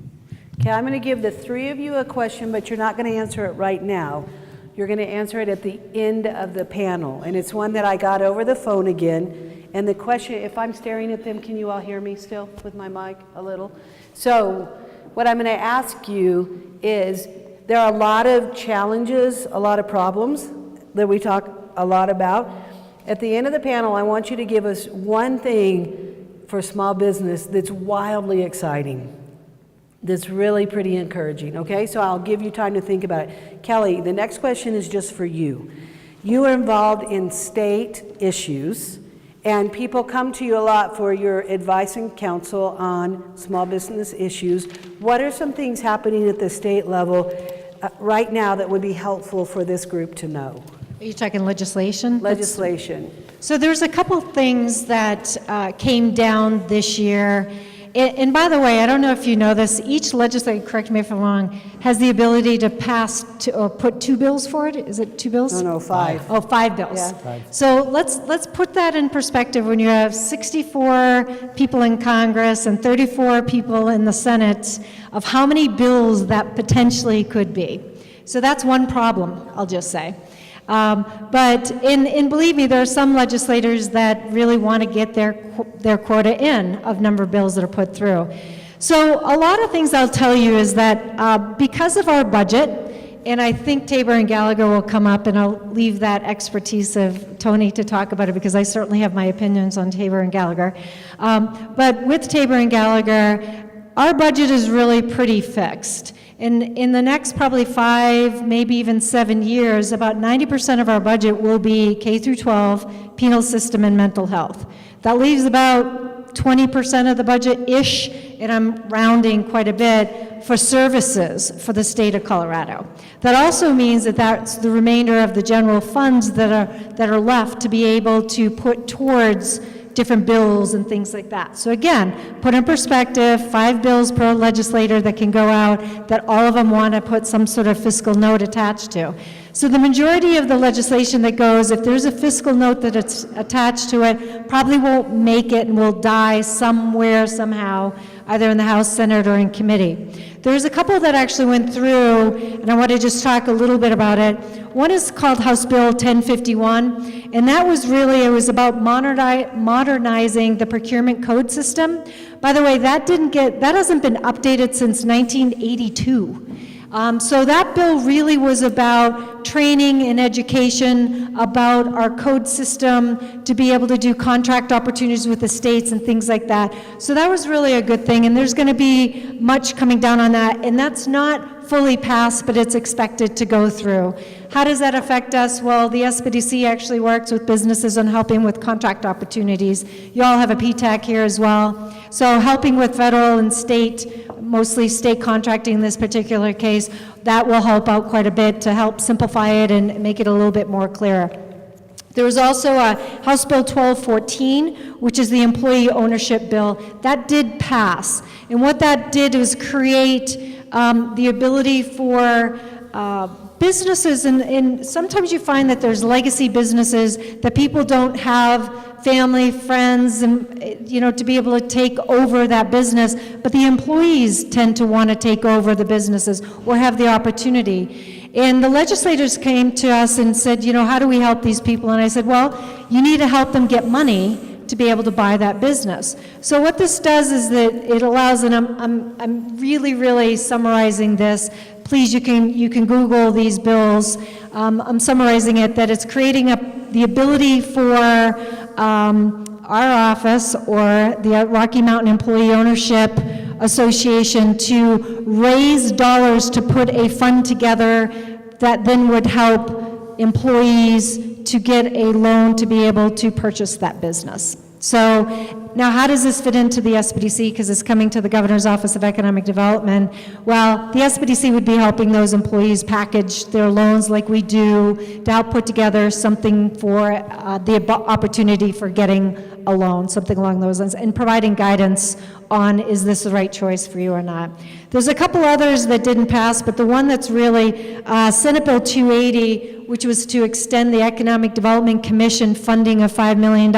Okay, I'm going to give the three of you a question, but you're not going to answer it right now. You're going to answer it at the end of the panel, and it's one that I got over the phone again. And the question, if I'm staring at them, can you all hear me still with my mic a little? So what I'm going to ask you is, there are a lot of challenges, a lot of problems that we talk a lot about. At the end of the panel, I want you to give us one thing for small business that's wildly exciting, that's really pretty encouraging, okay? So I'll give you time to think about it. Kelly, the next question is just for you. You are involved in state issues, and people come to you a lot for your advice and counsel on small business issues. What are some things happening at the state level right now that would be helpful for this group to know? Are you talking legislation? Legislation. So there's a couple things that came down this year. And by the way, I don't know if you know this, each legislator, correct me if I'm wrong, has the ability to pass or put two bills forward. Is it two bills? No, 5. Oh, 5 bills. Yeah. So let's put that in perspective. When you have 64 people in Congress and 34 people in the Senate, of how many bills that potentially could be. So that's one problem, I'll just say. But believe me, there are some legislators that really want to get their quota in of number of bills that are put through. So a lot of things I'll tell you is that because of our budget, and I think Tabor and Gallagher will come up, and I'll leave that expertise of Tony to talk about it, because I certainly have my opinions on Tabor and Gallagher. But with Tabor and Gallagher, our budget is really pretty fixed. In the next probably 5, maybe even 7 years, about 90% of our budget will be K through 12, penal system, and mental health. That leaves about 20% of the budget-ish, and I'm rounding quite a bit, for services for the state of Colorado. That also means that that's the remainder of the general funds that are left to be able to put towards different bills and things like that. So again, put in perspective, 5 bills per legislator that can go out, that all of them want to put some sort of fiscal note attached to. So the majority of the legislation that goes, if there's a fiscal note that it's attached to it, probably won't make it and will die somewhere, somehow, either in the House, Senate, or in committee. There's a couple that actually went through, and I want to just talk a little bit about it. One is called House Bill 1051, and that was really, it was about modernizing the procurement code system. By the way, that hasn't been updated since 1982. So that bill really was about training and education about our code system to be able to do contract opportunities with the states and things like that. So that was really a good thing, and there's going to be much coming down on that, and that's not fully passed, but it's expected to go through. How does that affect us? Well, the SBDC actually works with businesses on helping with contract opportunities. You all have a PTAC here as well. So helping with federal and state, mostly state contracting in this particular case, that will help out quite a bit to help simplify it and make it a little bit more clear. There was also a House Bill 1214, which is the employee ownership bill. That did pass. And what that did was create the ability for businesses, and sometimes you find that there's legacy businesses that people don't have family, friends, and to be able to take over that business, but the employees tend to want to take over the businesses or have the opportunity. And the legislators came to us and said, how do we help these people? And I said, well, you need to help them get money to be able to buy that business. So what this does is that it allows, and I'm really, really summarizing this. Please, you can Google these bills. I'm summarizing it, that it's creating the ability for our office or the Rocky Mountain Employee Ownership Association to raise dollars to put a fund together that then would help employees to get a loan to be able to purchase that business. So now how does this fit into the SBDC, because it's coming to the Governor's Office of Economic Development? Well, the SBDC would be helping those employees package their loans like we do to help put together something for the opportunity for getting a loan, something along those lines, and providing guidance on, is this the right choice for you or not? There's a couple others that didn't pass, but the one that's really, Senate Bill 280, which was to extend the Economic Development Commission funding of $5 million,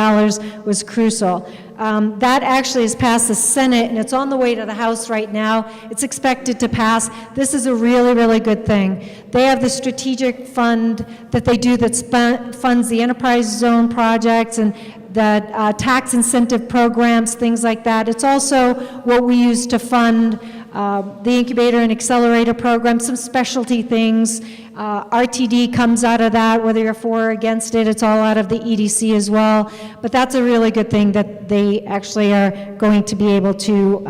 was crucial. That actually has passed the Senate, and it's on the way to the House right now. It's expected to pass. This is a really, really good thing. They have the strategic fund that they do that funds the enterprise zone projects and the tax incentive programs, things like that. It's also what we use to fund the incubator and accelerator program, some specialty things. RTD comes out of that, whether you're for or against it, it's all out of the EDC as well. But that's a really good thing that they actually are going to be able to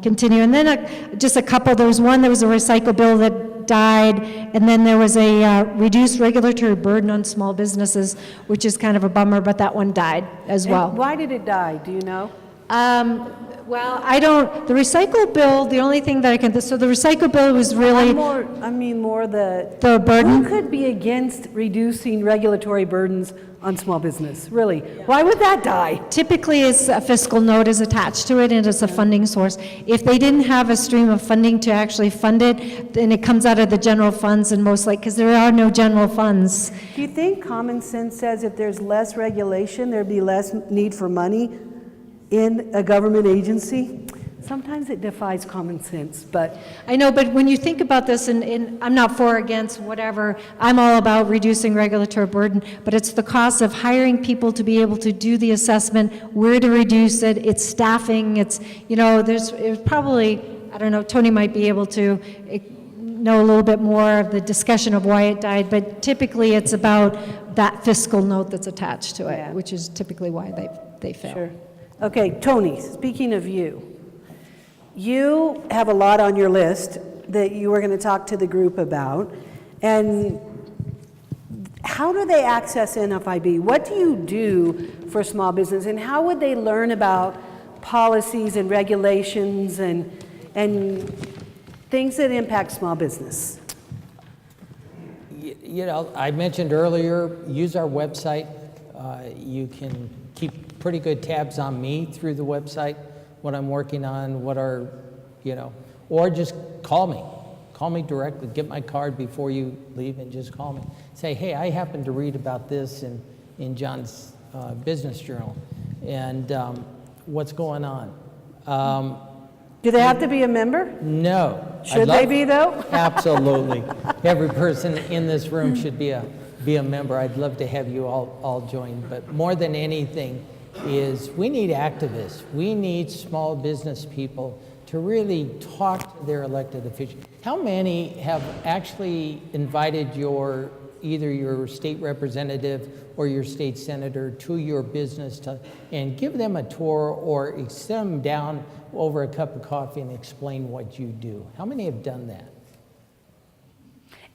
continue. And then just a couple, there was one, there was a recycle bill that died, and then there was a reduced regulatory burden on small businesses, which is kind of a bummer, but that one died as well. And why did it die? Do you know? Well, I don't, the recycle bill, the only thing that I can, so the recycle bill was really I mean more the burden. Who could be against reducing regulatory burdens on small business? Really? Why would that die? Typically, it's a fiscal note is attached to it, and it's a funding source. If they didn't have a stream of funding to actually fund it, then it comes out of the general funds, and most likely, because there are no general funds. Do you think common sense says if there's less regulation, there'd be less need for money in a government agency? Sometimes it defies common sense, but I know, but when you think about this, and I'm not for or against whatever, I'm all about reducing regulatory burden, but it's the cost of hiring people to be able to do the assessment, where to reduce it, it's staffing, it's, it's probably, I don't know, Tony might be able to know a little bit more of the discussion of why it died, but typically it's about that fiscal note that's attached to it, which is typically why they fail. sure. Okay, Tony, speaking of you have a lot on your list that you were going to talk to the group about. And how do they access NFIB? What do you do for small business? And how would they learn about policies and regulations and things that impact small business? I mentioned earlier, use our website. You can keep pretty good tabs on me through the website, what I'm working on, or just call me. Call me directly, get my card before you leave and just call me. Say, hey, I happened to read about this in John's business journal, and what's going on? Do they have to be a member? No. Should they be, though? Absolutely. Every person in this room should be a member. I'd love to have you all join, but more than anything is we need activists. We need small business people to really talk to their elected officials. How many have actually invited either your state representative or your state senator to your business and give them a tour or sit them down over a cup of coffee and explain what you do? How many have done that?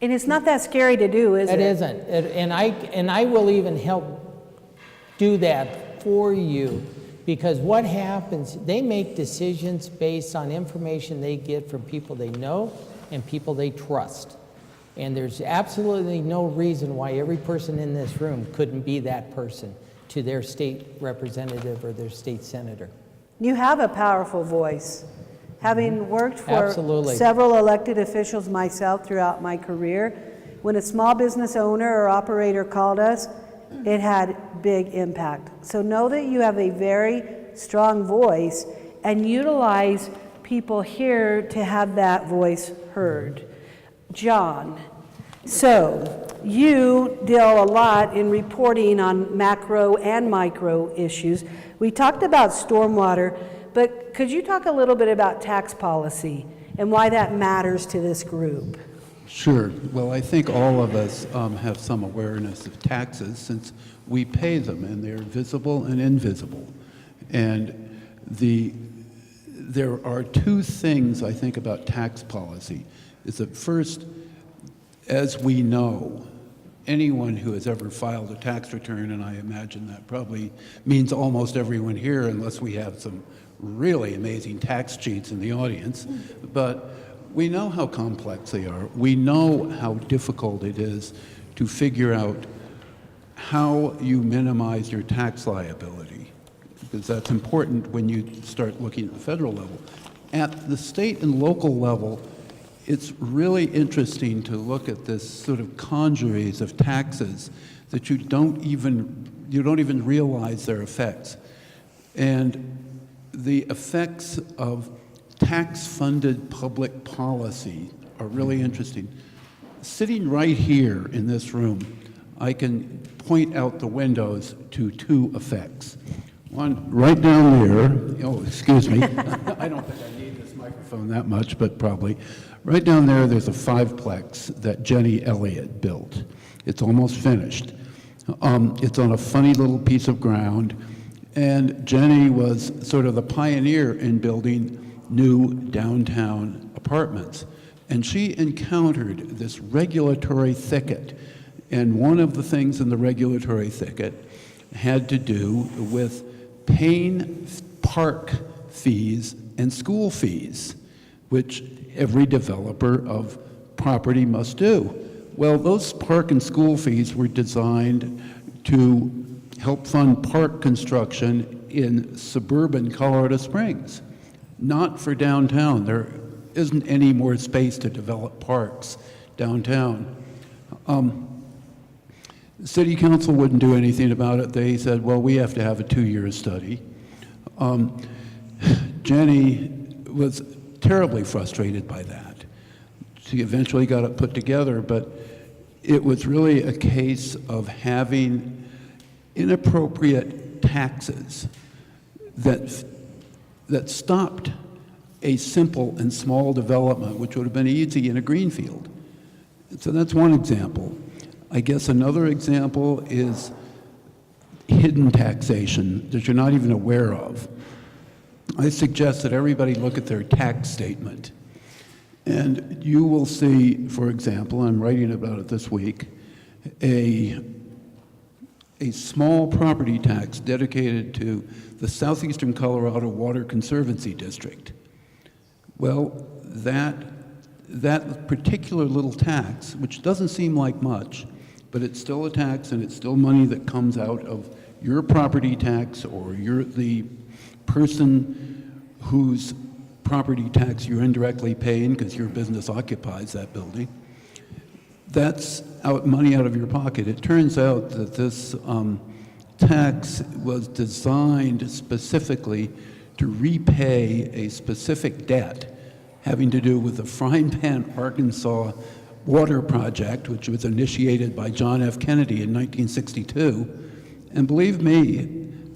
And it's not that scary to do, is it? It isn't. And I will even help do that for you, because what happens, they make decisions based on information they get from people they know and people they trust. And there's absolutely no reason why every person in this room couldn't be that person to their state representative or their state senator. You have a powerful voice. Having worked for Absolutely. several elected officials myself throughout my career, when a small business owner or operator called us, it had big impact. So know that you have a very strong voice and utilize people here to have that voice heard. John, So, you deal a lot in reporting on macro and micro issues. We talked about stormwater, but could you talk a little bit about tax policy and why that matters to this group? Sure. Well, I think all of us have some awareness of taxes since we pay them, and they're visible and invisible. And there are two things I think about tax policy. Is that first, as we know, anyone who has ever filed a tax return, and I imagine that probably means almost everyone here unless we have some really amazing tax cheats in the audience, but we know how complex they are. We know how difficult it is to figure out how you minimize your tax liability, because that's important when you start looking at the federal level. At the state and local level, it's really interesting to look at this sort of congeries of taxes that you don't even realize their effects. And the effects of tax-funded public policy are really interesting. Sitting right here in this room, I can point out the windows to two effects. One right down there, oh, excuse me, I don't think I need this microphone that much, but probably. Right down there, there's a fiveplex that Jenny Elliott built. It's almost finished. It's on a funny little piece of ground, and Jenny was sort of the pioneer in building new downtown apartments. And she encountered this regulatory thicket. And one of the things in the regulatory thicket had to do with paying park fees and school fees, which every developer of property must do. Well, those park and school fees were designed to help fund park construction in suburban Colorado Springs, not for downtown. There isn't any more space to develop parks downtown. City Council wouldn't do anything about it. They said, well, we have to have a 2-year study. Jenny was terribly frustrated by that. She eventually got it put together, but it was really a case of having inappropriate taxes that stopped a simple and small development, which would have been easy in a greenfield. So that's one example. I guess another example is hidden taxation that you're not even aware of. I suggest that everybody look at their tax statement. And you will see, for example, I'm writing about it this week, a small property tax dedicated to the Southeastern Colorado Water Conservancy District. Well, that particular little tax, which doesn't seem like much, but it's still a tax and it's still money that comes out of your property tax, or the person whose property tax you're indirectly paying because your business occupies that building. That's money out of your pocket. It turns out that this tax was designed specifically to repay a specific debt having to do with the Frying Pan, Arkansas water project, which was initiated by John F. Kennedy in 1962. And believe me,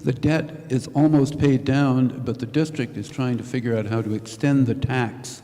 the debt is almost paid down, but the district is trying to figure out how to extend the tax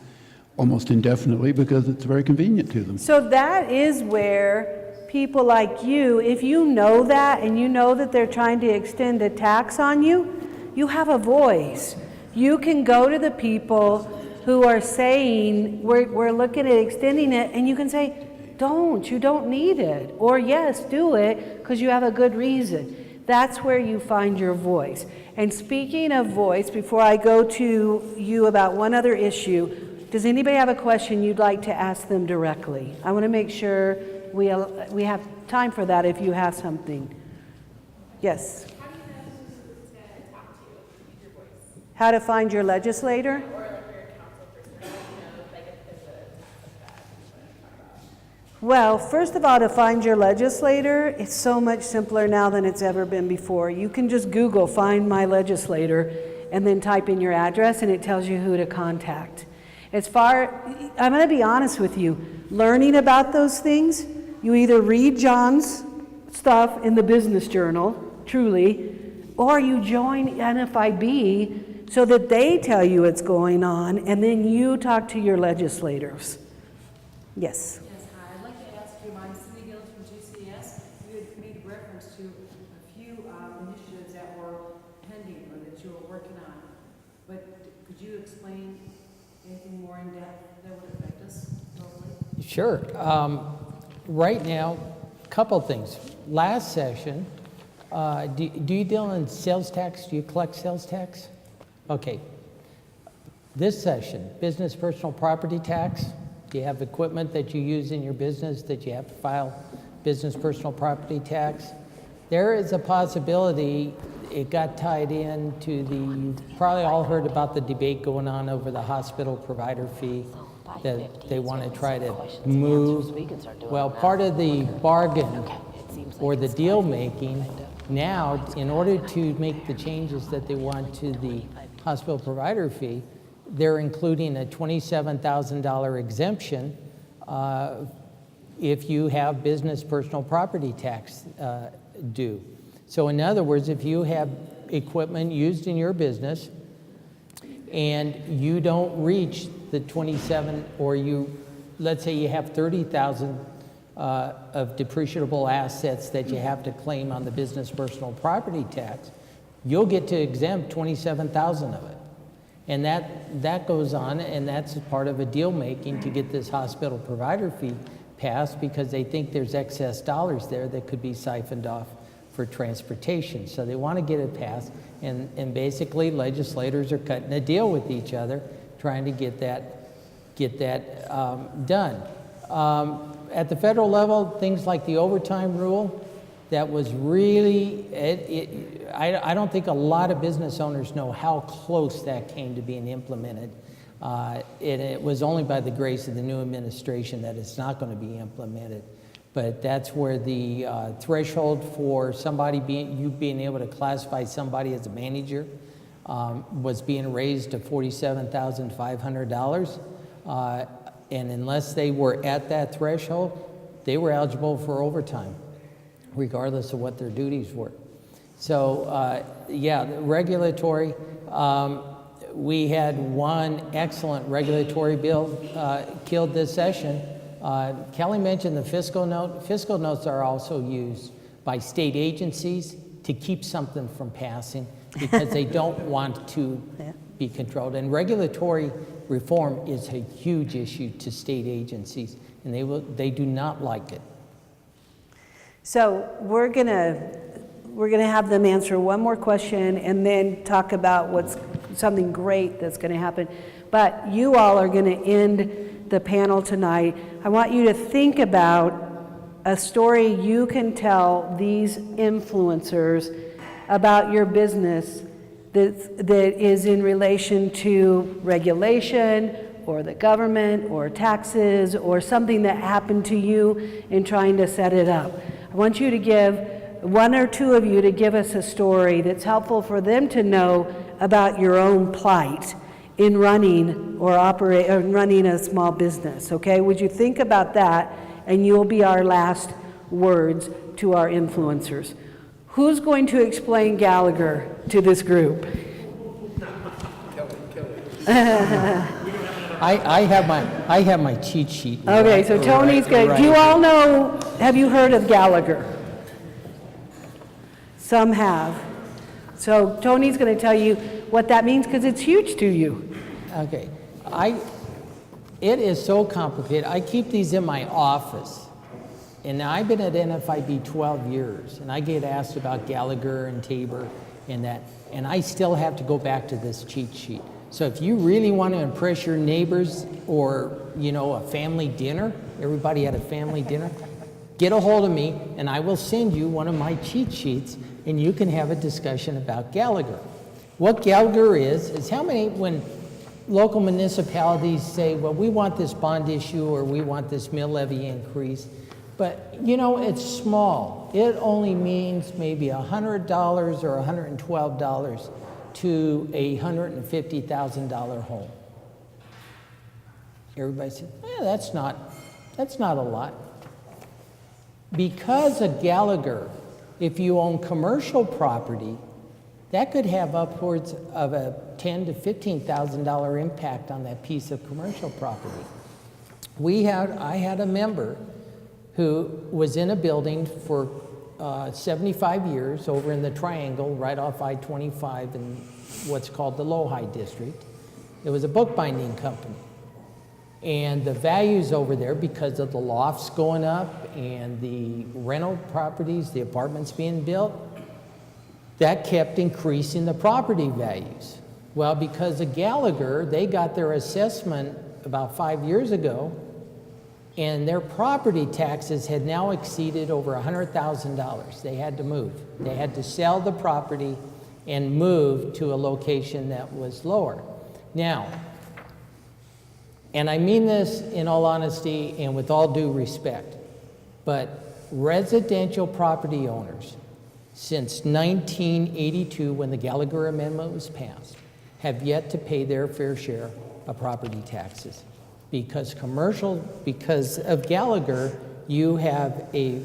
almost indefinitely because it's very convenient to them. So that is where people like you, if you know that and you know that they're trying to extend a tax on you, you have a voice. You can go to the people who are saying, we're looking at extending it, and you can say, you don't need it. Or yes, do it, because you have a good reason. That's where you find your voice. And speaking of voice, before I go to you about one other issue, does anybody have a question you'd like to ask them directly? I want to make sure we have time for that if you have something. Yes? How to find your legislator? Well, first of all, to find your legislator, it's so much simpler now than it's ever been before. You can just Google, find my legislator, and then type in your address, and it tells you who to contact. I'm going to be honest with you, learning about those things you either read John's stuff in the Business Journal, truly, or you join NFIB so that they tell you what's going on, and then you talk to your legislators. Yes. Yes, hi. I'd like to ask you, I'm Cindy Gillis from GCS. You had made reference to a few initiatives that were pending or that you were working on. But could you explain anything more in depth that would affect us locally? Sure. Right now, a couple things. Last session, do you deal in sales tax? Do you collect sales tax? Okay. This session, business personal property tax. Do you have equipment that you use in your business that you have to file business personal property tax? There is a possibility it got tied into the, you've probably all heard about the debate going on over the hospital provider fee that they want to try to move. Well, part of the bargain or the deal making now, in order to make the changes that they want to the hospital provider fee, they're including a $27,000 exemption if you have business personal property tax due. So in other words, if you have equipment used in your business and you don't reach the 27, or you, let's say you have 30,000 of depreciable assets that you have to claim on the business personal property tax, you'll get to exempt 27,000 of it. And that goes on, and that's part of a deal making to get this hospital provider fee passed, because they think there's excess dollars there that could be siphoned off for transportation. So they want to get it passed, and basically legislators are cutting a deal with each other, trying to get that done. At the federal level, things like the overtime rule, that was really, I don't think a lot of business owners know how close that came to being implemented. It was only by the grace of the new administration that it's not going to be implemented. But that's where the threshold for somebody being able to classify somebody as a manager was being raised to $47,500. And unless they were at that threshold, they were eligible for overtime, regardless of what their duties were. So yeah, the regulatory, we had one excellent regulatory bill killed this session. Kelly mentioned the fiscal note. Fiscal notes are also used by state agencies to keep something from passing because they don't want to be controlled. And regulatory reform is a huge issue to state agencies, and they do not like it. So we're gonna have them answer one more question and then talk about what's something great that's gonna happen. But you all are gonna end the panel tonight. I want you to think about a story you can tell these influencers about your business that is in relation to regulation or the government or taxes or something that happened to you in trying to set it up. I want you to give, one or two of you, to give us a story that's helpful for them to know about your own plight in running or running a small business, okay? Would you think about that, and you'll be our last words to our influencers. Who's going to explain Gallagher to this group? I have my cheat sheet. Okay, so Tony's going to, do you all know, have you heard of Gallagher? Some have. So Tony's going to tell you what that means because it's huge to you. Okay, it is so complicated. I keep these in my office. And I've been at NFIB 12 years, and I get asked about Gallagher and Tabor and that, and I still have to go back to this cheat sheet. So if you really want to impress your neighbors or, you know, a family dinner, everybody had a family dinner, get a hold of me, and I will send you one of my cheat sheets, and you can have a discussion about Gallagher. What Gallagher is how many, when local municipalities say, well, we want this bond issue or we want this mill levy increase, but, you know, it's small. It only means maybe $100 or $112 to a $150,000 home. Everybody said, that's not a lot. Because of Gallagher, if you own commercial property, that could have upwards of a $10,000 to $15,000 impact on that piece of commercial property. I had a member who was in a building for 75 years over in the Triangle, right off I-25 in what's called the Lowhigh District. It was a bookbinding company. And the values over there, because of the lofts going up and the rental properties, the apartments being built, that kept increasing the property values. Well, because of Gallagher, they got their assessment about 5 years ago, and their property taxes had now exceeded over $100,000. They had to move. They had to sell the property and move to a location that was lower. Now, and I mean this in all honesty and with all due respect, but residential property owners, since 1982, when the Gallagher Amendment was passed, have yet to pay their fair share of property taxes. Because of Gallagher, you have a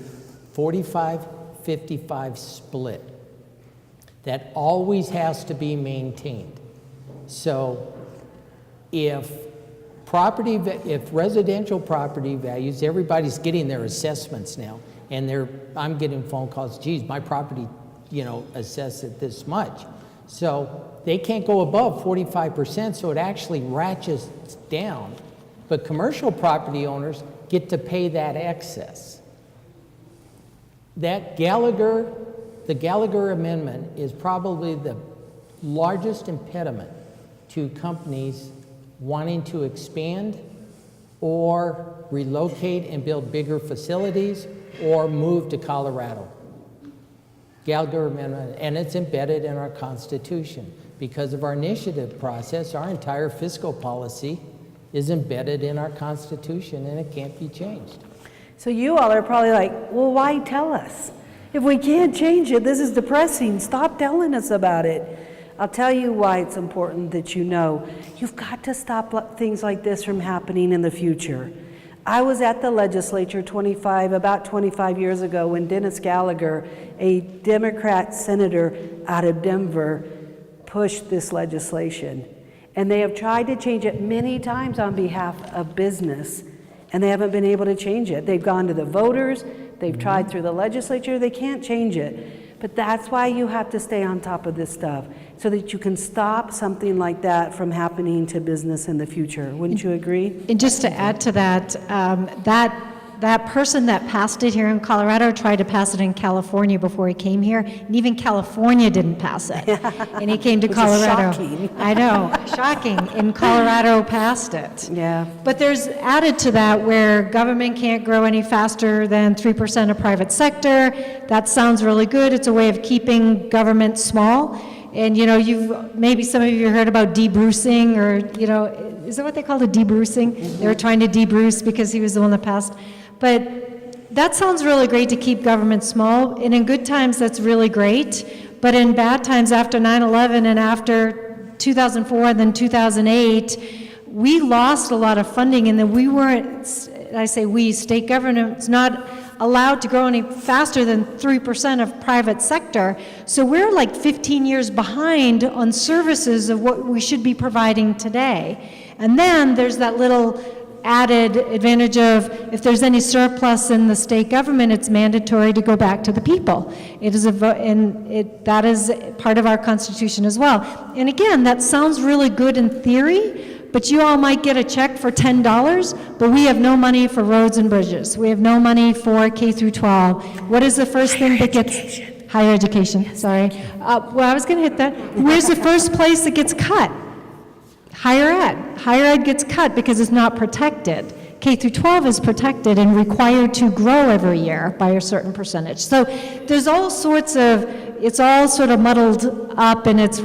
45-55 split that always has to be maintained. So if residential property values, everybody's getting their assessments now, and I'm getting phone calls, geez, my property, assessed at this much. So they can't go above 45%, so it actually ratchets down. But commercial property owners get to pay that excess. The Gallagher Amendment is probably the largest impediment to companies wanting to expand or relocate and build bigger facilities or move to Colorado. Gallagher Amendment, and it's embedded in our Constitution. Because of our initiative process, our entire fiscal policy is embedded in our Constitution, and it can't be changed. So you all are probably like, well, why tell us? If we can't change it, this is depressing. Stop telling us about it. I'll tell you why it's important that you know. You've got to stop things like this from happening in the future. I was at the legislature about 25 years ago when Dennis Gallagher, a Democrat senator out of Denver, pushed this legislation. And they have tried to change it many times on behalf of business, and they haven't been able to change it. They've gone to the voters, they've tried through the legislature, they can't change it. But that's why you have to stay on top of this stuff, so that you can stop something like that from happening to business in the future. Wouldn't you agree? And just to add to that, that person that passed it here in Colorado tried to pass it in California before he came here, and even California didn't pass it. And he came to Which is Colorado. shocking. I know, shocking. And Colorado passed it. Yeah. But there's added to that where government can't grow any faster than 3% of private sector. That sounds really good. It's a way of keeping government small. And maybe some of you heard about debrucing, or is that what they call it, debrucing? Mm-hmm. They were trying to debruce because he was the one that passed. But that sounds really great to keep government small, and in good times that's really great. But in bad times, after 9/11 and after 2004 and then 2008, we lost a lot of funding, and then we weren't, I say we, state government's not allowed to grow any faster than 3% of private sector. So we're like 15 years behind on services of what we should be providing today. And then there's that little added advantage of, if there's any surplus in the state government, it's mandatory to go back to the people. It is that is part of our Constitution as well. And again, that sounds really good in theory, but you all might get a check for $10, but we have no money for roads and bridges. We have no money for K through 12. What is the first thing that gets? Higher education, sorry. Well, I was going to hit that. Where's the first place that gets cut? Higher ed. Higher ed gets cut because it's not protected. K through 12 is protected and required to grow every year by a certain percentage. So there's all sorts of, it's all sort of muddled up, and it's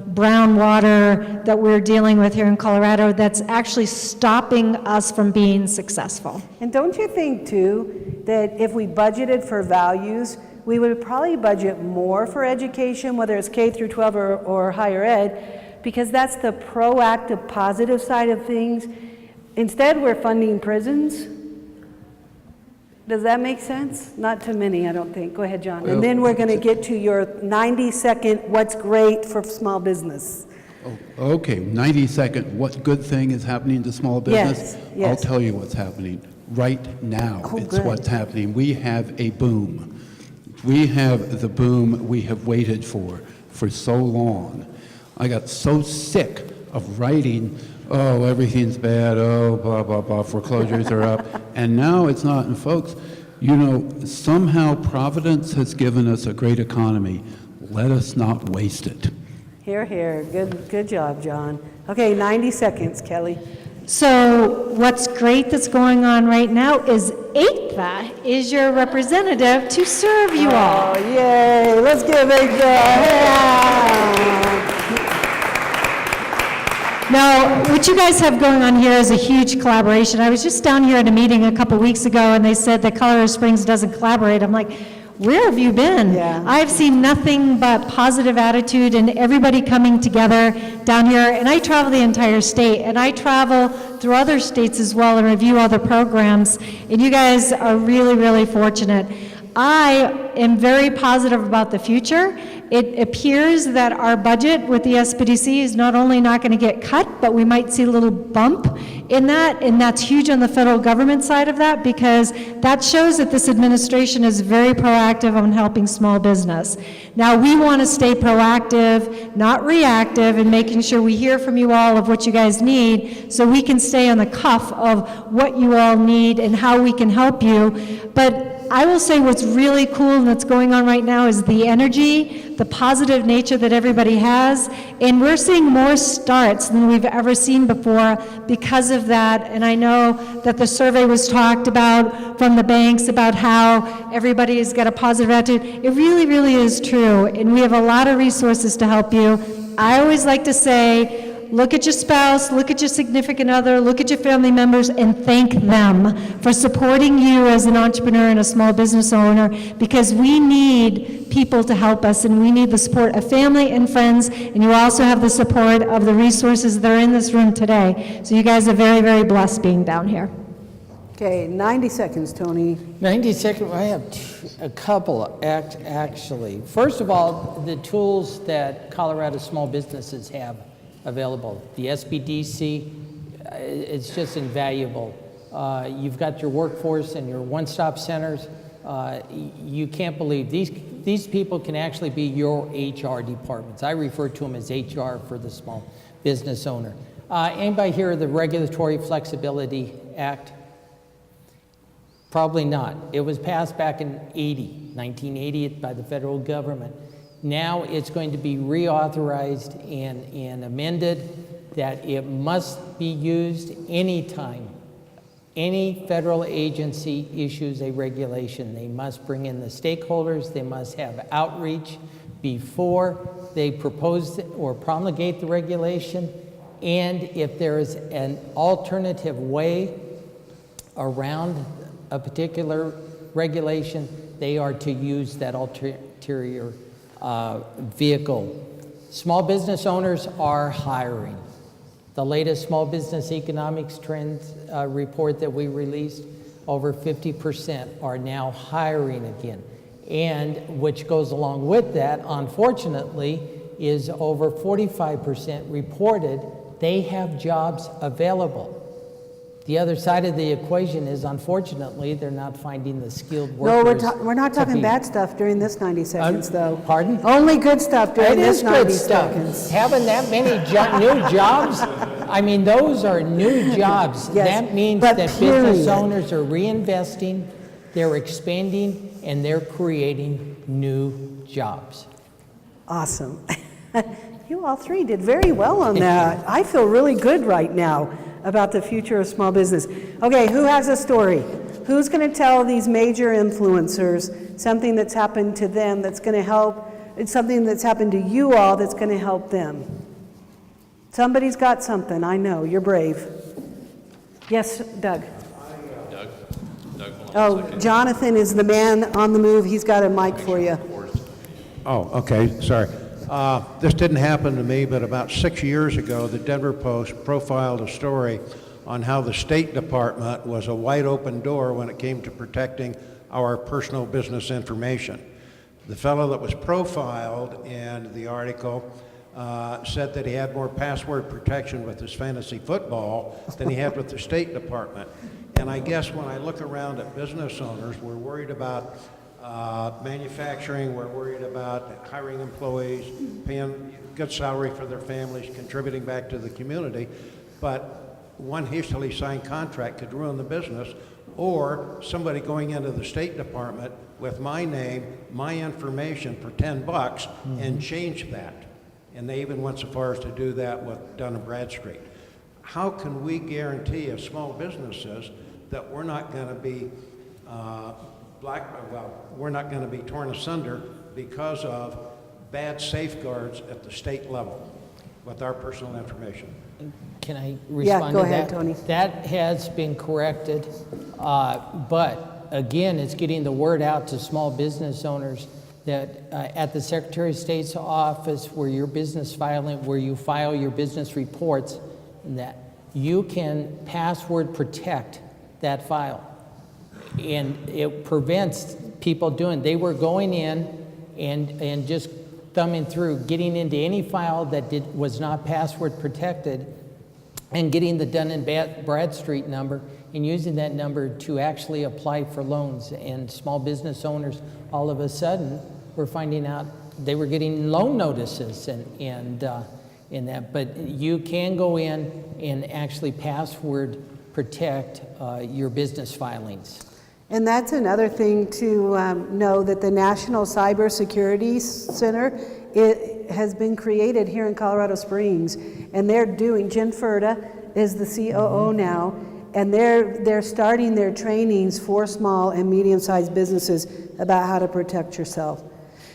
brown water that we're dealing with here in Colorado that's actually stopping us from being successful. And don't you think, too, that if we budgeted for values, we would probably budget more for education, whether it's K through 12 or higher ed, because that's the proactive, positive side of things. Instead, we're funding prisons. Does that make sense? Not to many, I don't think. Go ahead, John. Well, And then we're going to get to your 90-second what's great for small business. Oh, okay, 90-second, what good thing is happening to small business? Yes, yes. I'll tell you what's happening. Right now, Oh, it's good. what's happening. We have a boom. We have the boom we have waited for so long. I got so sick of writing, oh, everything's bad, oh, blah, blah, blah, foreclosures are up. And now it's not. And folks, you know, somehow Providence has given us a great economy. Let us not waste it. Here, here. Good job, John. Okay, 90 seconds, Kelly. So what's great that's going on right now is AICVA is your representative to serve you all. Oh, yay. Let's give it a hand. Now, what you guys have going on here is a huge collaboration. I was just down here at a meeting a couple weeks ago, and they said that Colorado Springs doesn't collaborate. I'm like, where have you been? Yeah. I've seen nothing but positive attitude and everybody coming together down here. And I travel the entire state, and I travel through other states as well and review other programs. And you guys are really, really fortunate. I am very positive about the future. It appears that our budget with the SBDC is not only not going to get cut, but we might see a little bump in that, and that's huge on the federal government side of that, because that shows that this administration is very proactive on helping small business. Now, we want to stay proactive, not reactive, and making sure we hear from you all of what you guys need, so we can stay on the cuff of what you all need and how we can help you. But I will say what's really cool and that's going on right now is the energy, the positive nature that everybody has, and we're seeing more starts than we've ever seen before because of that. And I know that the survey was talked about from the banks about how everybody's got a positive attitude. It really, really is true, and we have a lot of resources to help you. I always like to say, look at your spouse, look at your significant other, look at your family members, and thank them for supporting you as an entrepreneur and a small business owner, because we need people to help us, and we need the support of family and friends, and you also have the support of the resources that are in this room today. So you guys are very, very blessed being down here. Okay, 90 seconds, Tony. 90 seconds, I have a couple, actually. First of all, the tools that Colorado small businesses have available. The SBDC, it's just invaluable. You've got your workforce and your one-stop centers. You can't believe these people can actually be your HR departments. I refer to them as HR for the small business owner. Anybody hear of the Regulatory Flexibility Act? Probably not. It was passed back in 1980 by the federal government. Now it's going to be reauthorized and amended that it must be used anytime any federal agency issues a regulation. They must bring in the stakeholders, they must have outreach before they propose or promulgate the regulation, and if there is an alternative way around a particular regulation, they are to use that ulterior vehicle. Small business owners are hiring. The latest small business economics trends report that we released, over 50% are now hiring again. And which goes along with that, unfortunately, is over 45% reported they have jobs available. The other side of the equation is, unfortunately, they're not finding the skilled No, workers. we're not to talking be- bad stuff during this 90 seconds, though. Pardon? Only good stuff It during this is 90 good stuff. seconds. Having that many new jobs, I mean, those are new jobs. Yes, That means but that business period. owners are reinvesting, they're expanding, and they're creating new jobs. Awesome. You all three did very well on that. I feel really good right now about the future of small business. Okay, who has a story? Who's going to tell these major influencers something that's happened to them that's going to help? It's something that's happened to you all that's going to help them. Somebody's got something. I know. You're brave. Yes, Doug. Oh, Jonathan is the man on the move. He's got a mic for you. Oh, okay, sorry. This didn't happen to me, but about 6 years ago, the Denver Post profiled a story on how the State Department was a wide open door when it came to protecting our personal business information. The fellow that was profiled in the article said that he had more password protection with his fantasy football than he had with the State Department. And I guess when I look around at business owners, we're worried about manufacturing, we're worried about hiring employees, paying good salary for their families, contributing back to the community, but one hastily signed contract could ruin the business, or somebody going into the State Department with my name, my information for $10 and change that. And they even went so far as to do that with Dun & Bradstreet. How can we guarantee as small businesses that we're not going to be we're not going to be torn asunder because of bad safeguards at the state level with our personal information? Can I respond go to ahead, that? Tony. That has been corrected, but again, it's getting the word out to small business owners that at the Secretary of State's office where your business filing, where you file your business reports, that you can password protect that file. And it prevents people doing, they were going in and just thumbing through, getting into any file that was not password protected and getting the Dun & Bradstreet number and using that number to actually apply for loans. And small business owners, all of a sudden, were finding out they were getting loan notices and in that. But you can go in and actually password protect your business filings. And that's another thing to know, that the National Cybersecurity Center, it has been created here in Colorado Springs, and they're doing, Jen Furta is the COO now, and they're starting their trainings for small and medium-sized businesses about how to protect yourself.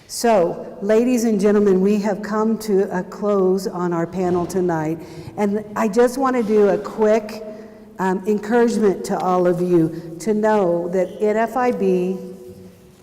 So, ladies and gentlemen, we have come to a close on our panel tonight, and I just want to do a quick encouragement to all of you to know that NFIB,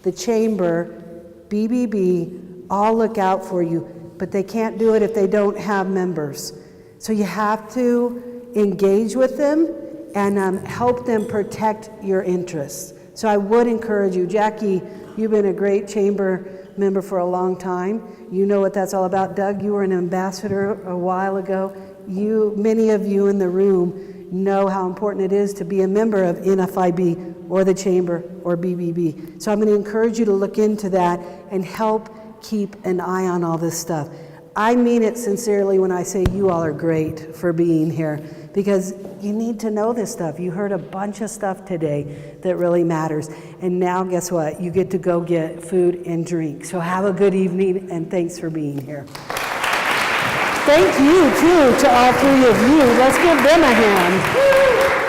the Chamber, BBB, all look out for you, but they can't do it if they don't have members. So you have to engage with them and help them protect your interests. So I would encourage you. Jackie, you've been a great Chamber member for a long time. You know what that's all about. Doug, you were an ambassador a while ago. Many of you in the room know how important it is to be a member of NFIB or the Chamber or BBB. So I'm going to encourage you to look into that and help keep an eye on all this stuff. I mean it sincerely when I say you all are great for being here, because you need to know this stuff. You heard a bunch of stuff today that really matters. And now guess what? You get to go get food and drink. So have a good evening, and thanks for being here. Thank you, too, to all three of you. Let's give them a hand.